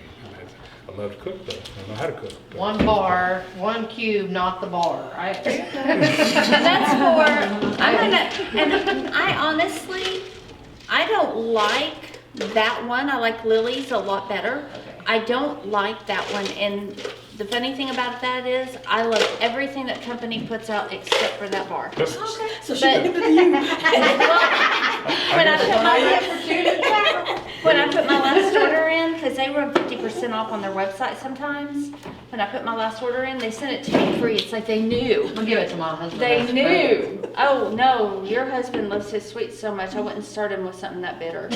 I love to cook though. I know how to cook. but- One bar, one cube, not the bar, right? That's for, and I honestly, I don't like that one. I like Lily's a lot better. I don't like that one, and the funny thing about that is, I love everything that company puts out except for that bar. That's- So she But- gave it to you. When I put my last order in, because they run 50% off on their website sometimes, when I put my last order in, they sent it to me free. It's like they knew. I'll give it to my husband. They That's knew. Oh, no, your husband loves his sweets so much, I wouldn't start him with something that bitter.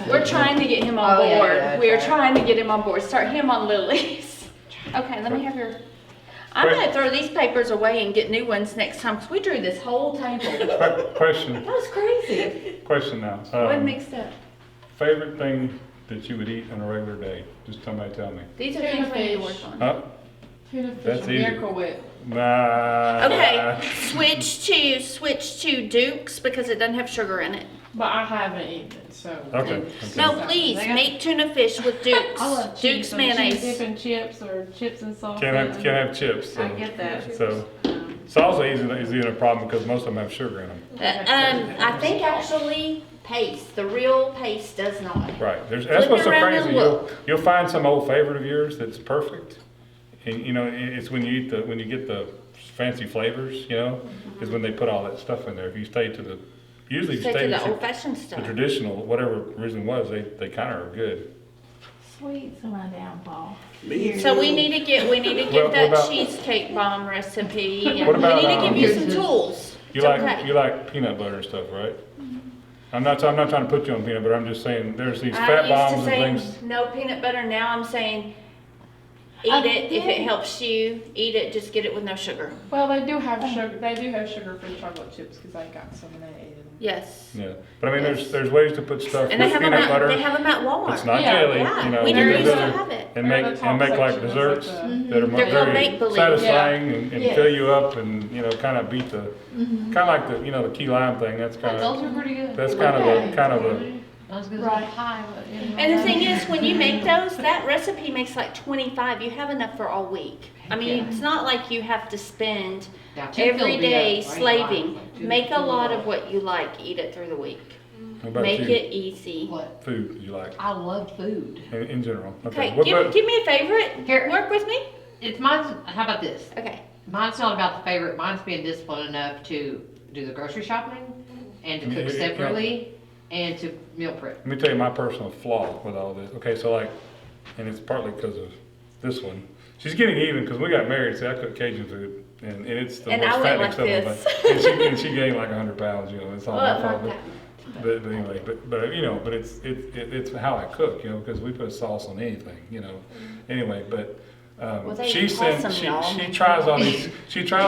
We're trying to get him on Oh, yeah, board. yeah, We are okay. trying to get him on board. Start him on Lily's. Okay, let me have your, I'm gonna throw these papers away and get new ones next time, because we drew this whole table. That Question was crazy. now. What mixed up? Favorite thing that you would eat on a regular day? Just somebody tell me. These are Tuna things we need to work fish. on. Huh? Tuna fish That's and easy. Miracle Whip. Nah. Okay, switch to Duke's because it doesn't have sugar in it. But I haven't eaten it, so. Okay. No, Okay. please, They got- make tuna fish with Duke's. I love chips. Duke's and cheese mayonnaise. dip and chips or chips and salsa. Can't have chips. So. I get that. So salsa is even a problem because most of them have sugar in them. I think actually paste, the real paste does not. Right. That's what's so Flip it around crazy. and look. You'll find some old favorite of yours that's perfect, and you know it's when you get the fancy flavors. You know, is when they put all that stuff in there. If you stay to the usually if you Stick stay to the to old fashioned the stuff. traditional, whatever reason was, they kind of are good. Sweets are my downfall. So we need to get What that about- cheesecake bomb recipe, and What we about, need to give you um, some tools. You It's like okay. you like peanut butter and stuff, right? I'm not trying to put you on peanut butter. I'm just saying there's these fat I bombs used to and say things. no peanut butter, now I'm saying eat I it if it did. helps you, eat it, just get it with no sugar. Well, they do have sugar. They do have sugar-free chocolate chips because I got some and I ate them. Yes. Yeah, but I mean, Yes. there's ways to put stuff And they with have them peanut at, butter. they have them at Walmart. It's not Yeah, jelly, yeah, you know. we there's used to other- have it. And They're make the top like section, it's desserts like that are They're called very make-believe. satisfying and Yes. fill you up and you know kind of beat the kind of like the the key lime thing. That's kind Those of are pretty good. that's kind of a Not as good as Right. a pie, but. you know. And the thing is, when you make those, that recipe makes like 25. You have enough for all week. I mean, Yeah. it's not like you have to spend Yeah, two every filled me day up, right? slaving. Like two- Make a two lot of of what you like, eat it through the week. what about Make you? it easy. What? Food you like I love food. in general. Okay, What give, about- give me a favorite. Here. Work with me. It's mine's, how about this? Okay. Mine's not about the favorite, mine's being disciplined enough to do the grocery shopping and to Yeah, cook yeah, yeah. separately and to meal prep. Let me tell you my personal flaw with all this. Okay, so like, and it's partly because of this one. She's getting even because we got married. See, I cook Cajun food, and it's the And I most went fattening like stuff. this. And she gained like 100 pounds. You know, it's all my Well, fault. not But anyway, but you know, but it's how I cook. You know, because we put sauce on anything. You know, anyway, but. Well, they She awesome, sends, y'all. she tries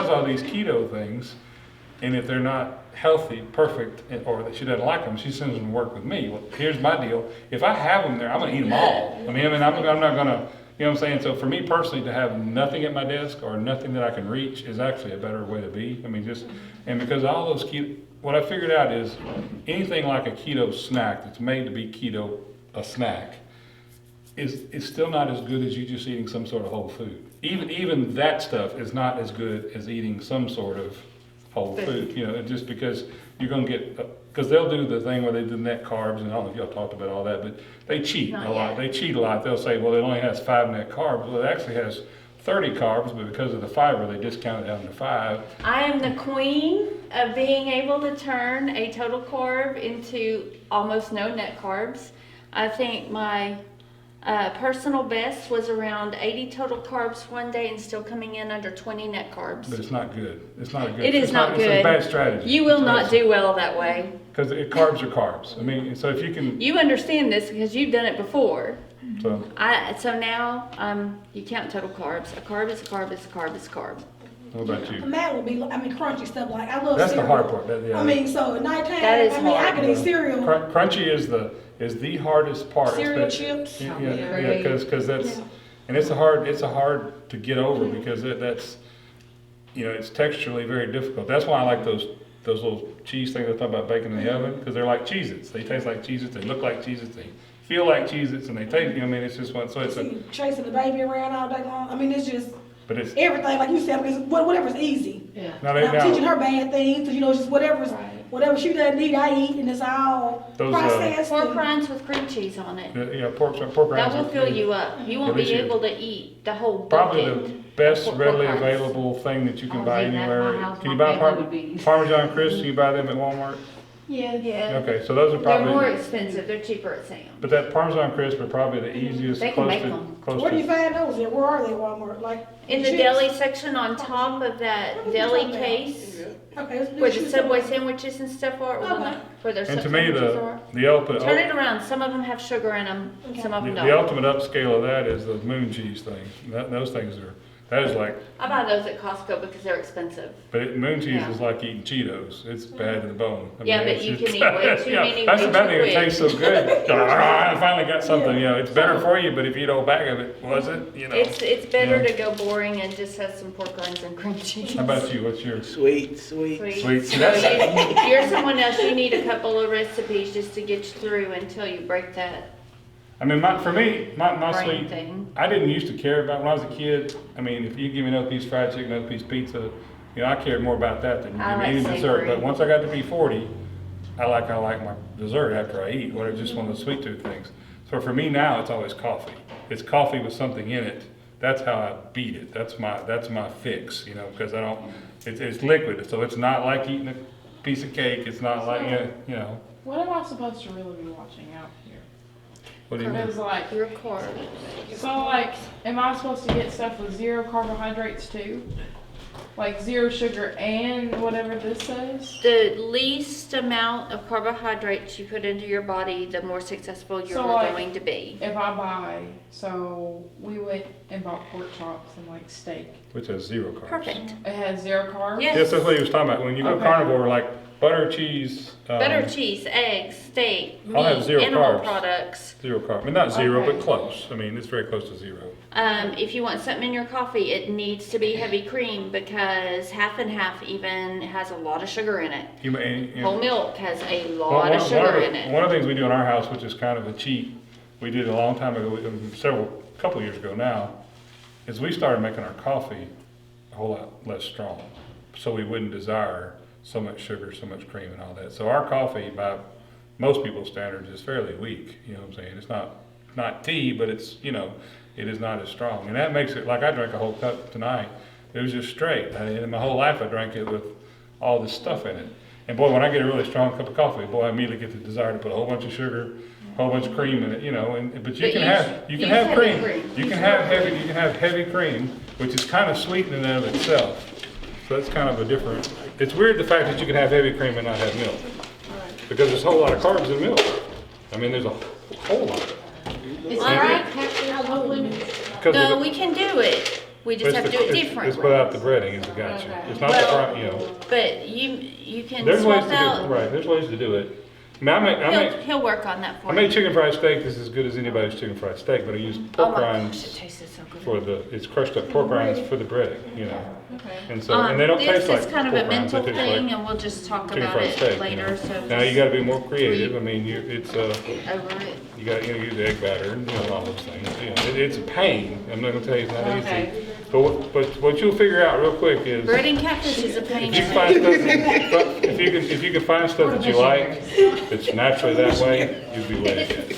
all these keto things, and if they're not healthy, perfect, or that she doesn't like them, she sends them to work with me. Well, here's my deal: if I have them there, I'm gonna eat them all. I'm not gonna, you know what I'm saying? So for me personally, to have nothing at my desk or nothing that I can reach is actually a better way to be. I mean, and because all those keto, what I figured out is anything like a keto snack that's made to be keto, a snack, is still not as good as you just eating some sort of whole food. Even that stuff is not as good as eating some sort of whole food, you know, just because you're gonna get, because they'll do the thing where they do net carbs, and I don't know if y'all talked about all that, but they cheat Not a lot. yet. They cheat a lot. They'll say, well, it only has 5 net carbs. Well, it actually has 30 carbs, but because of the fiber, they discount it down to 5. I am the queen of being able to turn a total carb into almost no net carbs. I think my personal best was around 80 total carbs one day and still coming in under 20 net carbs. But it's not good. It's not a good. It is it's not good. It's a bad strategy. You will not do well that way. Because carbs are carbs. I mean, so if you can, You understand this because you've done it before. so So now you count total carbs. A carb is a carb is a carb is a carb. what about you? That would be, crunchy stuff, like, I love That's the cereal. hard part. Yeah. So at nighttime, That is I hard. could eat cereal. Crunchy is the hardest part. Cereal especially- chips. Yeah, because that's, Yeah. and it's a hard to get over because that's, you know, it's texturally very difficult. That's why I like those little cheese things I talk about baking in the oven, because they're like Cheez-Its. They taste like Cheez-Its, they look like Cheez-Its, they feel like Cheez-Its, and they taste, I mean, it's just one, so it's a, See, chasing the baby around all day long. It's just but it's, everything, like you said, it's whatever's easy. Yeah. now And I'm teaching now, her bad things, so it's just whatever she doesn't eat, I eat, and it's all Those, processed. Pork and- rinds with cream cheese on it. you know, pork That rinds. will fill you up. You won't At least be you- able to eat the whole Probably the bucket. best Pork readily rinds. available thing that you can I was buy eating that at my anywhere. house. Can you My buy family would be- Parmesan crisps? Can you buy them at Walmart? Yeah. Okay, so those are They're more probably, expensive. They're cheaper at Sam's. but that Parmesan crisp are probably the easiest, They can close make to, them. close Where do you to. find those at? Where are they at Walmart? Like In the chips? deli section on top of that What are you deli talking about? case, Okay, let's do where the chips. Subway sandwiches and stuff are, Okay. where their And to me, sandwiches are. the ultimate, Turn it around. Some of them have sugar in them. Some of them the don't. ultimate upscale of that is the moon cheese thing. Those things are, that is like, I buy those at Costco because they're expensive. but moon cheese Yeah. is like eating Cheetos. It's bad to the bone. I mean, Yeah, but it's- you can it's- eat way too yeah, many that's the way bad too thing, it quick. tastes so good. I finally got something, you know, it's better for you, but if you eat a whole bag of it, was it, you know? It's better Yeah. to go boring and just have some pork rinds and cream cheese. How about you? What's yours? Sweet. Sweet. Sweet. So you're someone else, you need a couple of recipes just to get you through until you break that I mean, for me, my brain sweet, thing. I didn't used to care about, when I was a kid, I mean, if you give me another piece of fried chicken, another piece of pizza, you know, I cared more about that than you I give me like any dessert. savory. But once I got to be 40, I like my dessert after I eat, or just one of the sweet tooth things. So for me now, it's always coffee. It's coffee with something in it. That's how I beat it. That's my fix, you know, because I don't, it's liquid, so it's not like eating a piece of cake. It's not like, you know, What am I supposed to really be watching out here? what do you mean? Because like, Your carbs. so like, am I supposed to get stuff with 0 carbohydrates too? Like 0 sugar and whatever this says? The least amount of carbohydrates you put into your body, the more successful you're So, like, going to be. If I buy, so we went and bought pork chops and like steak. Which has 0 carbs. Perfect. It has 0 carbs? Yes. Yes, that's what he was talking about. When you go Okay. carnivore, like butter, cheese. Butter, cheese, eggs, steak, I'll have meat, 0 animal carbs. products. 0 carb. I mean, not 0, Okay. but close. I mean, it's very close to 0. If you want something in your coffee, it needs to be heavy cream because half and half even has a lot of sugar in it. You may, you know, Whole milk has a Well, lot of sugar of in the, it. one of the things we do in our house, which is kind of a cheat, we did a long time ago, couple years ago now, is we started making our coffee a whole lot less strong, so we wouldn't desire so much sugar, so much cream, and all that. So our coffee, by most people's standards, is fairly weak. You know what I'm saying? It's not tea, but it's, you know, it is not as strong, and that makes it like I drank a whole cup tonight. It was just straight. In my whole life, I drank it with all this stuff in it. And boy, when I get a really strong cup of coffee, boy, I immediately get the desire to put a whole bunch of sugar, a whole bunch of cream in it, you know. But you But can use have heavy cream. cream. You Use can have heavy heavy cream, which is kind of sweet in and of itself. So that's kind of a different. It's weird the fact that you can have heavy cream and not have milk, because there's a whole lot of carbs in milk. I mean, there's a whole lot. Is All there right. a captain off limits? Because No, we can do it. We just have to do it differently. It's without the breading, is the gotcha. Okay. It's not the Well, fry, you know. But you can There's ways swap to out. do, right, there's ways to do it. I mean, He'll work on that for I you. made chicken fried steak that's as good as anybody's chicken fried steak, but I used Oh pork my gosh, it rinds tasted so good. for it's crushed up pork rinds for the breading, you know. Okay. And so, and they don't taste like This is kind of pork a rinds, they mental taste like thing, and we'll just talk chicken about fried it steak. You later, know. so Now you got to be more creative. I mean, over it. you got to use egg batter and all those things. You know, it's a pain. I'm not gonna tell you it's not Okay. easy. But what you'll figure out real quick is Bread and catfish is a pain. if you can find stuff if you can find stuff that you like that's naturally that way, you'll be way ahead.